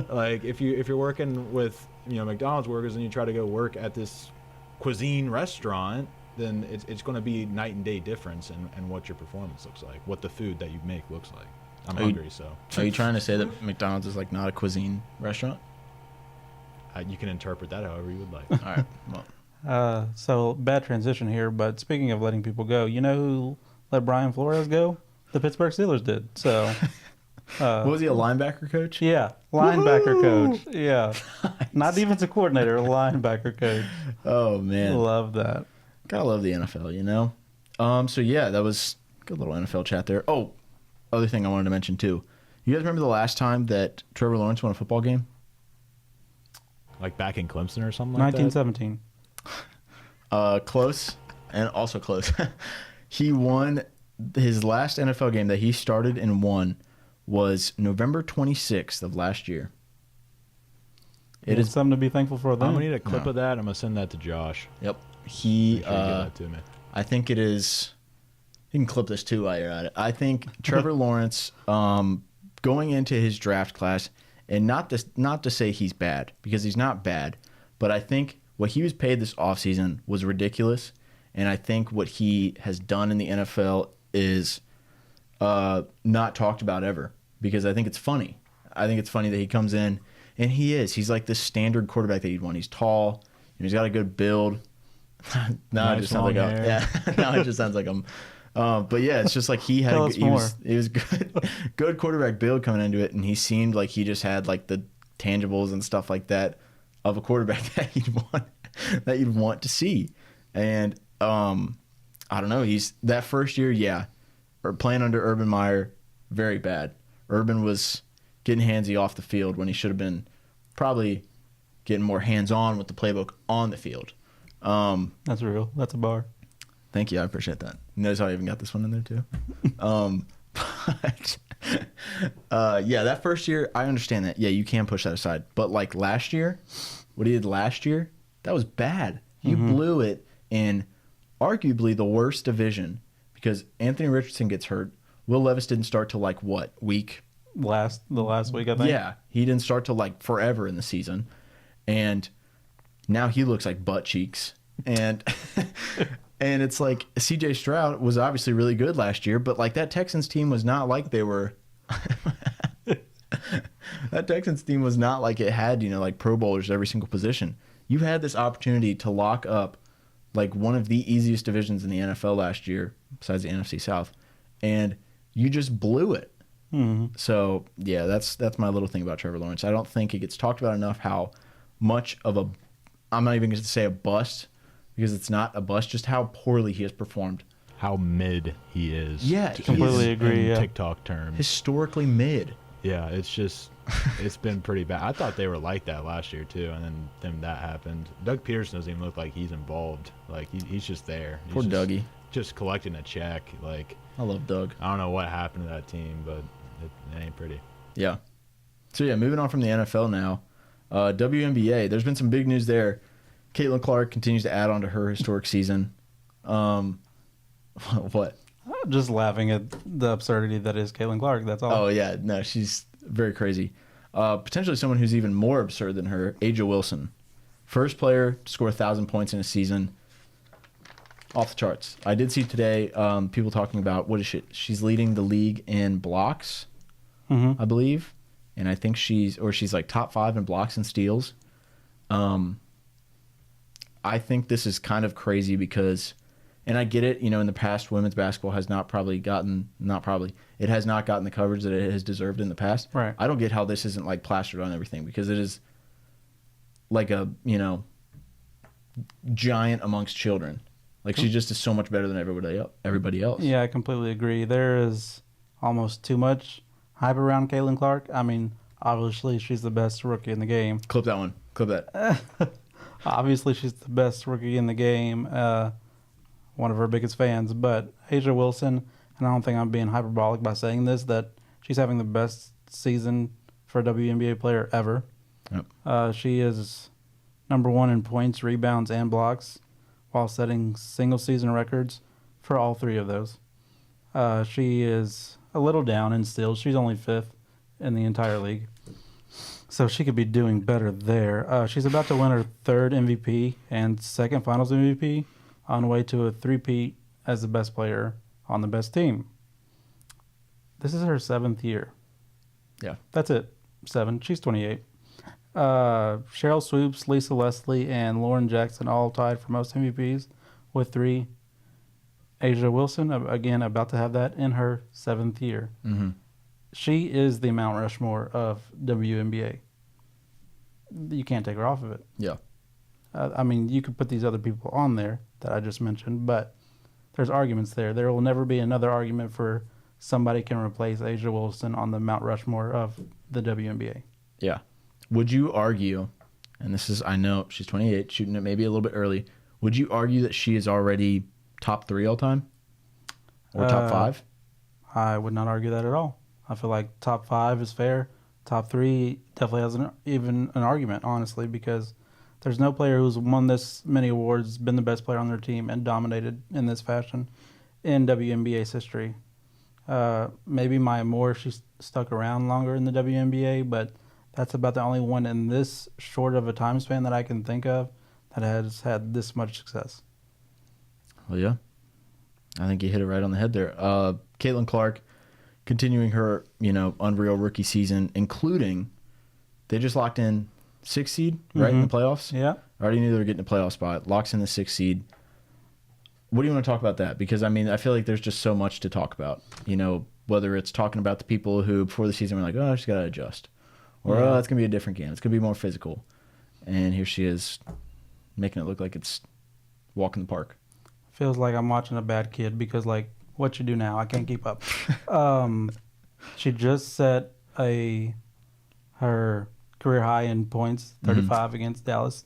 Like if you're working with McDonald's workers and you try to go work at this cuisine restaurant, then it's going to be night and day difference in what your performance looks like, what the food that you make looks like. I'm hungry, so. Are you trying to say that McDonald's is like not a cuisine restaurant? You can interpret that however you would like. All right. Well, So bad transition here, but speaking of letting people go, you know who let Brian Flores go? The Pittsburgh Steelers did. So, what was he, a linebacker coach? yeah, linebacker Woo-hoo! coach. Yeah, not defensive coordinator, linebacker coach. Oh man, Love that. gotta love the NFL, So yeah, that was a good little NFL chat there. Oh, other thing I wanted to mention too. You guys remember the last time that Trevor Lawrence won a football game? Like back in Clemson or something like 1917. Close, and also close. He won his last NFL game that he started and won was November 26th of last year. It It's is. something to be thankful for. that? I'm Then going to need a clip No. of that. I'm going to send that to Josh. Yep. He. Make sure you get that to me. I think it is. You can clip this too while you're at it. I think Trevor Lawrence, going into his draft class, and not to say he's bad because he's not bad, but I think what he was paid this offseason was ridiculous, and I think what he has done in the NFL is not talked about ever because I think it's funny. I think it's funny that he comes in and he's like this standard quarterback that you'd want. He's tall, he's got a good build. Now Nice it just sounds like long hair. yeah. Now it just sounds like I'm. But yeah, it's just like he was good quarterback build coming into it, and he seemed like he just had like the tangibles and stuff like that of a quarterback that you'd want to see. And I don't know, he's that first year, or playing under Urban Meyer, very bad. Urban was getting handsy off the field when he should have been probably getting more hands-on with the playbook on the field. that's real. That's a bar. Thank you. I appreciate that. Notice how I even got this one in there too. That first year, I understand that. Yeah, you can push that aside. But like last year, what he did last year, that was bad. You blew it in arguably the worst division because Anthony Richardson gets hurt. Will Levis didn't start till like what, week? The last week, I think. Yeah, he didn't start till like forever in the season. And now he looks like butt cheeks. And and it's like CJ Stroud was obviously really good last year, but like that Texans team was not like they were. That Texans team was not like it had, like Pro Bowlers at every single position. You had this opportunity to lock up like one of the easiest divisions in the NFL last year, besides the NFC South, and you just blew it. So yeah, that's my little thing about Trevor Lawrence. I don't think it gets talked about enough how much of a, I'm not even going to say a bust, because it's not a bust, just how poorly he has performed. How mid he is. Yeah, completely agree. In TikTok terms, historically mid. Yeah, it's been pretty bad. I thought they were like that last year too, and then that happened. Doug Peterson doesn't even look like he's involved. Like he's just there. Poor Dougie. Just collecting a check. Like, I love Doug. I don't know what happened to that team, but it ain't pretty. Yeah. So yeah, moving on from the NFL now. WNBA, there's been some big news there. Caitlin Clark continues to add on to her historic season. What? Just laughing at the absurdity that is Caitlin Clark. That's all. Oh yeah, no, she's very crazy. Potentially someone who's even more absurd than her, Aja Wilson. First player to score 1,000 points in a season. Off the charts. I did see today people talking about, what is she? She's leading the league in blocks, I believe. And I think she's like top 5 in blocks and steals. I think this is kind of crazy because, and I get it, in the past, women's basketball has it has not gotten the coverage that it has deserved in the past. Right. I don't get how this isn't like plastered on everything, because it is like a, giant amongst children. Like, she just is so much better than everybody else. Yeah, I completely agree. There is almost too much hype around Caitlin Clark. I mean, obviously, she's the best rookie in the game. Clip that one. Clip that. Obviously, she's the best rookie in the game. One of her biggest fans. But Aja Wilson, and I don't think I'm being hyperbolic by saying this, that she's having the best season for a WNBA player ever. Yep. She is number 1 in points, rebounds, and blocks, while setting single-season records for all 3 of those. She is a little down in steals. She's only 5th in the entire league. So she could be doing better there. She's about to win her 3rd MVP and 2nd Finals MVP, on the way to a 3-peat as the best player on the best team. This is her 7th year. Yeah. That's it. 7. She's 28. Cheryl Swoops, Lisa Leslie, and Lauren Jackson all tied for most MVPs with 3. Aja Wilson, again, about to have that in her 7th year. Mm-hmm. She is the Mount Rushmore of WNBA. You can't take her off of it. Yeah. I mean, you could put these other people on there that I just mentioned, but there's arguments there. There will never be another argument for somebody can replace Aja Wilson on the Mount Rushmore of the WNBA. Yeah. Would you argue, and this is, I know she's 28, shooting it maybe a little bit early, would you argue that she is already top 3 all time? Or top 5? I would not argue that at all. I feel like top 5 is fair. Top 3 definitely has even an argument, honestly, because there's no player who's won this many awards, been the best player on their team, and dominated in this fashion in WNBA's history. Maybe Maya Moore, she's stuck around longer in the WNBA, but that's about the only one in this short of a time span that I can think of that has had this much success. Well, yeah. I think you hit it right on the head there. Caitlin Clark continuing her, unreal rookie season, including they just locked in 6th seed, right, in the playoffs? Yeah. I already knew they were getting a playoff spot. Locks in the 6th seed. What do you want to talk about that? Because, I feel like there's just so much to talk about. Whether it's talking about the people who before the season were like, oh, she's got to adjust. Or, oh, it's going to be a different game. It's going to be more physical. And here she is making it look like it's walk in the park. Feels like I'm watching a bad kid because, what you do now, I can't keep up. She just set her career high in points, 35 against Dallas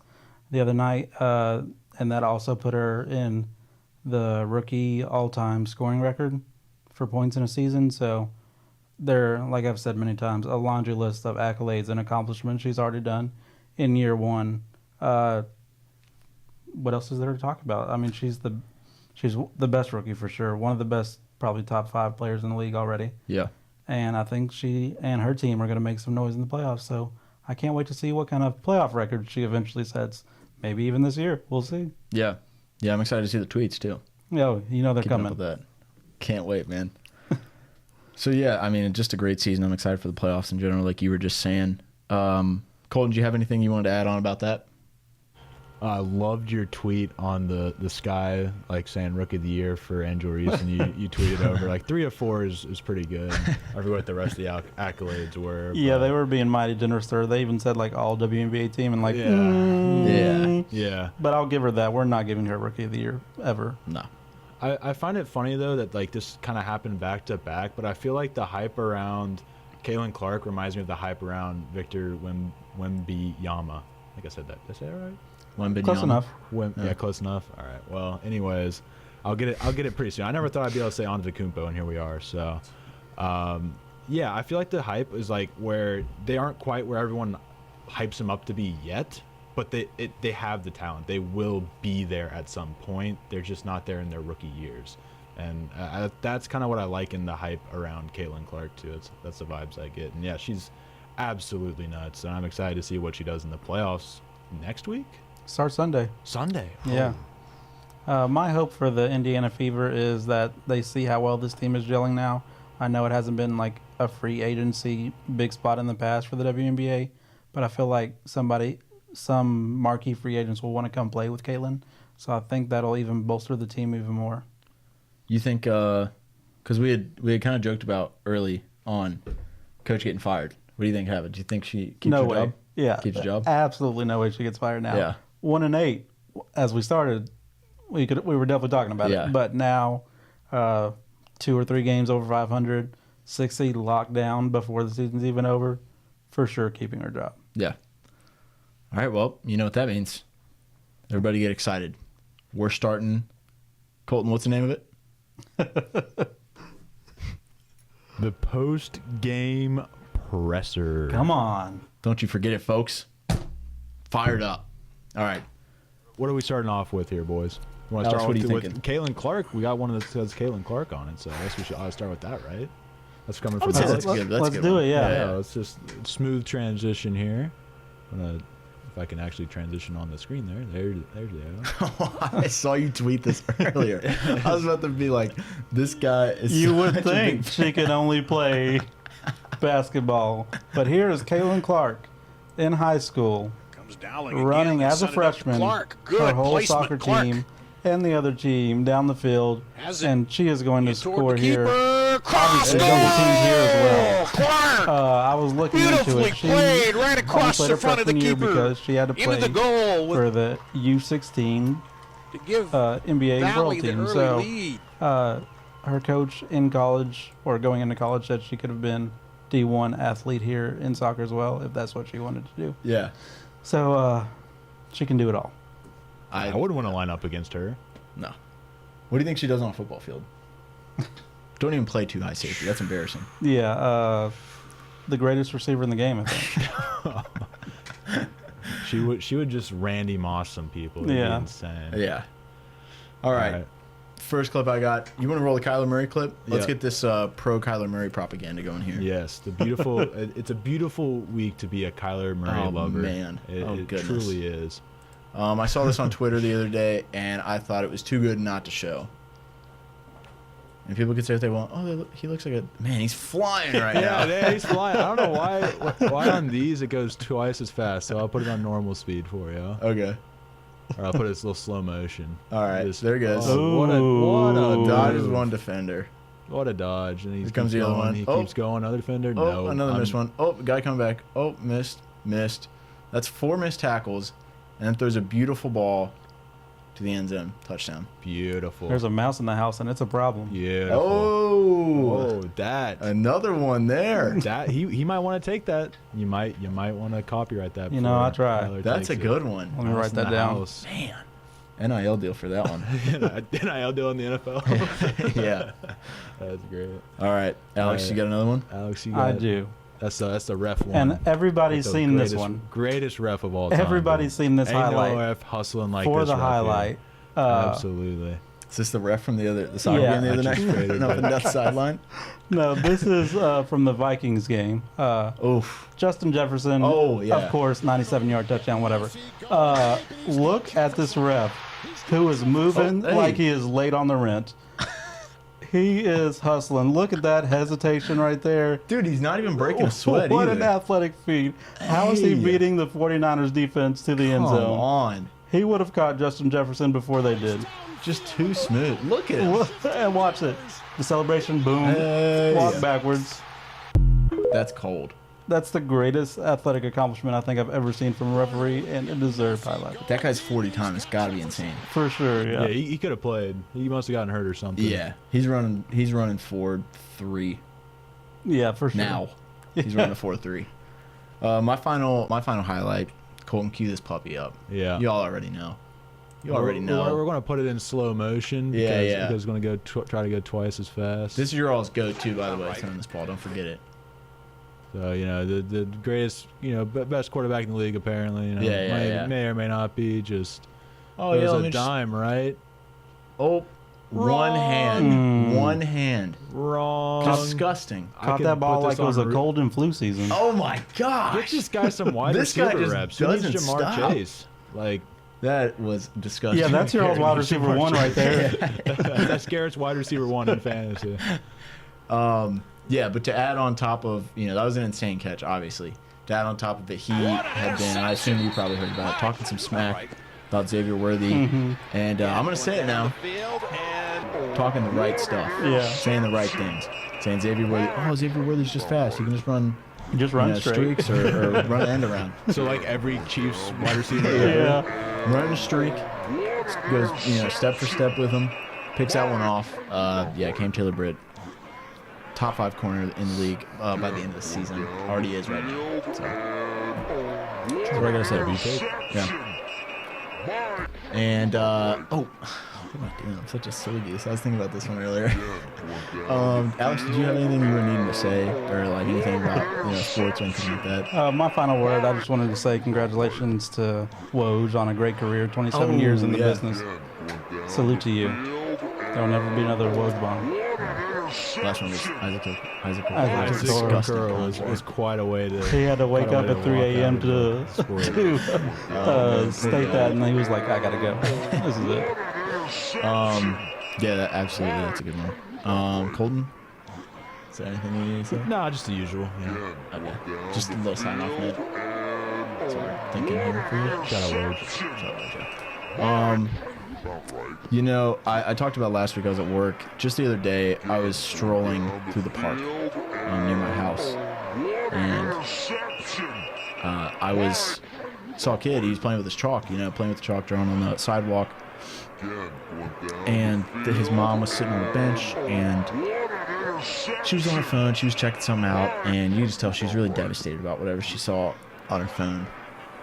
the other night. And that also put her in the rookie all-time scoring record for points in a season. So there, like I've said many times, a laundry list of accolades and accomplishments she's already done in year 1. What else is there to talk about? She's the best rookie for sure. One of the best, probably top 5 players in the league already. Yeah. And I think she and her team are going to make some noise in the playoffs. So I can't wait to see what kind of playoff record she eventually sets. Maybe even this year. We'll see. Yeah. Yeah, I'm excited to see the tweets, too. Yeah, they're Keeping coming. up with that. Can't wait, man. So, yeah, just a great season. I'm excited for the playoffs in general, like you were just saying. Colton, do you have anything you wanted to add on about that? I loved your tweet on the sky, like saying Rookie of the Year for Angel Reese, and you tweeted over like 3 of 4 is pretty good. I forget what the rest of the accolades were. Yeah, they were being mighty generous there. They even said like all WNBA team and like yeah. But I'll give her that. We're not giving her Rookie of the Year ever. No. I find it funny though that like this kind of happened back to back, but I feel like the hype around Kaylin Clark reminds me of the hype around Victor Wembanyama. I think I said that. Did I say it right? Close enough. Yeah, close enough. All right. Well, anyways, I'll get it pretty soon. I never thought I'd be able to say Antetokounmpo, and here we are. So, yeah, I feel like the hype is like where they aren't quite where everyone hypes them up to be yet, but they have the talent. They will be there at some point. They're just not there in their rookie years, and that's kind of what I like in the hype around Caitlin Clark too. That's the vibes I get, and yeah, she's absolutely nuts, and I'm excited to see what she does in the playoffs next week. Start Sunday. Sunday. Yeah. My hope for the Indiana Fever is that they see how well this team is gelling now. I know it hasn't been like a free agency big spot in the past for the WNBA, but I feel like some marquee free agents will want to come play with Caitlin. So I think that'll even bolster the team even more. You think, because we had kind of joked about early on Coach getting fired. What do you think happened? Do you think she keeps her job? Yeah. Keeps her job? Absolutely no way she gets fired now. Yeah. 1-8, as we started, we were definitely talking about it. But now, 2 or 3 games over 500, 6 seed locked down before the season's even over, for sure keeping her job. Yeah. All right, well, you know what that means. Everybody get excited. We're starting. Colton, what's the name of it? The post-game presser. Come on. Don't you forget it, folks. Fired up. All right. What are we starting off with here, boys? You want to Alex, start what are you with thinking? Caitlin Clark? We got one that says Caitlin Clark on it, so I guess we should start with that, right? That's coming from would say Alex. that's good. That's Let's a good do one. it, yeah. Yeah, let's just smooth transition here. If I can actually transition on the screen there. There's I saw you tweet this earlier. I was about to be like, this guy is You would such a think big- she can only play basketball. But here is Caitlin Clark in high school, running as a freshman her whole soccer team and the other team down the field, and she is going to score here. Obviously, double teamed here as well. I was looking into it. She played right across only played her the front of the freshman year keeper. because she had to play Into the goal for the U16 to give NBA Valley World the Team. early So lead. her coach in college or going into college said she could have been D1 athlete here in soccer as well if that's what she wanted to do. Yeah. So she can do it all. I wouldn't want to line up against her. No. What do you think she does on a football field? Don't even play too high safety. That's embarrassing. Yeah, the greatest receiver in the game, I think. She would just Randy Moss some people. It'd be Yeah. insane. Yeah. All right. First clip I got. You want to roll the Kyler Murray clip? Let's Yeah. get this pro Kyler Murray propaganda going here. Yes, the beautiful. It's a beautiful week to be a Kyler Murray Oh, lover. man. It Goodness. truly is. I saw this on Twitter the other day, and I thought it was too good not to show. And people could say what they want. Oh, he looks like a man. He's flying right now. Yeah, he's flying. I don't know why on these it goes twice as fast. So I'll put it on normal speed for you, Okay. or I'll put it in slow motion. All right. Just- There it goes. Oh, what a Dodges move. one defender. What a dodge! And he Here comes keeps the other going. one. He Oh. keeps going. Another defender. Oh, No, another missed one. Oh, guy coming back. Oh, missed. That's 4 missed tackles, and then throws a beautiful ball to the end zone. Touchdown. Beautiful. There's a mouse in the house, and it's a problem. Beautiful. Oh, that. another one there. That he might want to take that. You might want to copyright that. You know, before I'll try. Tyler That's a takes good it. one. Let me Mouse write in that the down. house. Man, NIL deal for that one. NIL deal in the NFL. Yeah. That's great. All right, Alex, All you right. got another one? Alex, you got I do. That's the ref one. And everybody's That's the seen this greatest- one. Greatest ref of all time. Everybody's seen this Ain't highlight. no ref hustling like For this the ref here. highlight. Absolutely. Is this the ref from the soccer Yeah. game the other night? Actually straight Up and down the sideline. No, this is from the Vikings game. Oof. Justin Jefferson, Oh, yeah. of course, 97-yard touchdown, whatever. Look at this ref who is moving Oh, hey. like he is late on the rent. He is hustling. Look at that hesitation right there. Dude, he's not even breaking a sweat What either. an athletic feat. How is he Hey. beating the 49ers defense to the end Come zone? on. He would have caught Justin Jefferson before they did. Just too smooth. Look at him. And watch it. The celebration, boom, walk backwards. That's cold. That's the greatest athletic accomplishment I think I've ever seen from a referee, and it deserved highlight. That guy's 40 time. It's got to be insane. For sure, yeah. Yeah, he could have played. He must have gotten hurt or something. Yeah, he's running 4.3 Yeah, for sure. now. He's running a 4.3. My final highlight. Colton, cue this puppy up. Yeah. You all already know. We're going to put it in slow motion. Because it's going to try to go twice as fast. This is your all's go-to, by the way, throwing this ball. Don't forget it. So, the greatest, best quarterback in the league, apparently. May or may not be. Just, it was a dime, right? Oh, Wrong. One hand. Wrong. Disgusting. Caught that ball like it was a cold and flu season. Oh, my gosh. Get this guy some wide receiver reps. He needs Jamar Chase. That was disgusting. Yeah, that's your old wide receiver one right there. That's Garrett's wide receiver one in fantasy. Yeah, but to add on top of, that was an insane catch, obviously. To add on top of it, he had been, and I assume you probably heard about it, talking some smack about Xavier Worthy. Mm-hmm. And I'm going to say it now. Talking the right stuff. Yeah. Saying the right things. Saying Xavier Worthy's just fast. He can just run. Streaks or run an end around. So like every Chiefs wide receiver. Yeah. Running a streak. Goes, step for step with him. Picks that one off. Cam Taylor-Britt. Top 5 corner in the league by the end of the season. Already is right now. So that's what I gotta say. Yeah. And what am I doing? I'm such a silly goose. I was thinking about this one earlier. Alex, did you have anything you were needing to say, or like anything about sports or anything like that? My final word. I just wanted to say congratulations to Woj on a great career, 27 years in the business. Salute to you. There will never be another Woj bomb. Last one was Isaac Okoro was quite a way to. He had to wake up at 3 a.m. to state that, and he was like, "I gotta go. This is it." Absolutely, that's a good one. Colton, is there anything you need to say? No, just the usual. Okay, just a little sign off note. Sorry, thinking here for you. Shout out, Woj. I talked about last week. I was at work. Just the other day, I was strolling through the park near my house, and I saw a kid. He was playing with his chalk. Playing with the chalk, drawing on the sidewalk. And his mom was sitting on the bench, and she was on her phone. She was checking something out, and you just tell she's really devastated about whatever she saw on her phone.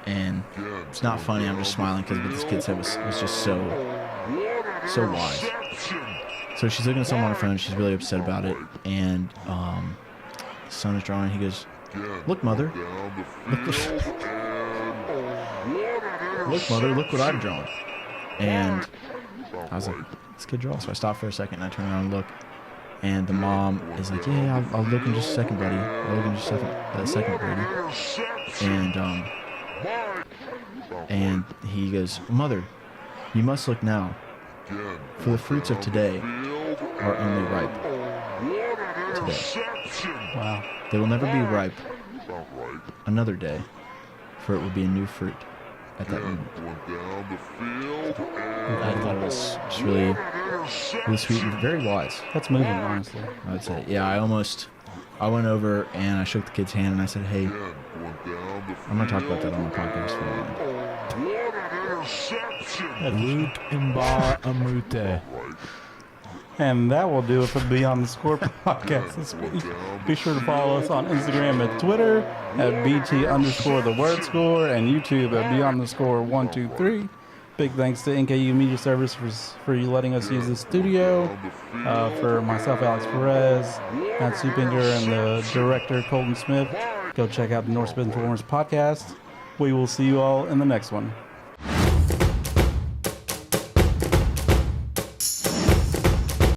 And it's not funny. I'm just smiling because what this kid said was just so wise. So she's looking at something on her phone. She's really upset about it. And his son is drawing. He goes, "Look, mother. Look, mother. Look what I've drawn." And I was like, "This kid draws." So I stopped for a second and I turned around and look. And the mom is like, "Yeah, I'll look in just a second, buddy. I'll look in just a second, Brady." And he goes, "Mother, you must look now, for the fruits of today are only ripe today." Wow. "They will never be ripe another day, for it will be a new fruit at that moment." I thought it was just really sweet and very wise. That's moving, honestly. I would say. Yeah, I went over and I shook the kid's hand and I said, "Hey, I'm going to talk about that on my podcast for a moment." Luke Mba Amute. And that will do it for the Beyond the Score podcast this week. Be sure to follow us on Instagram and Twitter at BT_the_word_, and YouTube at Beyond the Score 123. Big thanks to NKU Media Service for you letting us use the studio. For myself, Alex Perez, Matt Supinger, and the director, Colton Smith. Go check out the North Bend Performance podcast. We will see you all in the next one.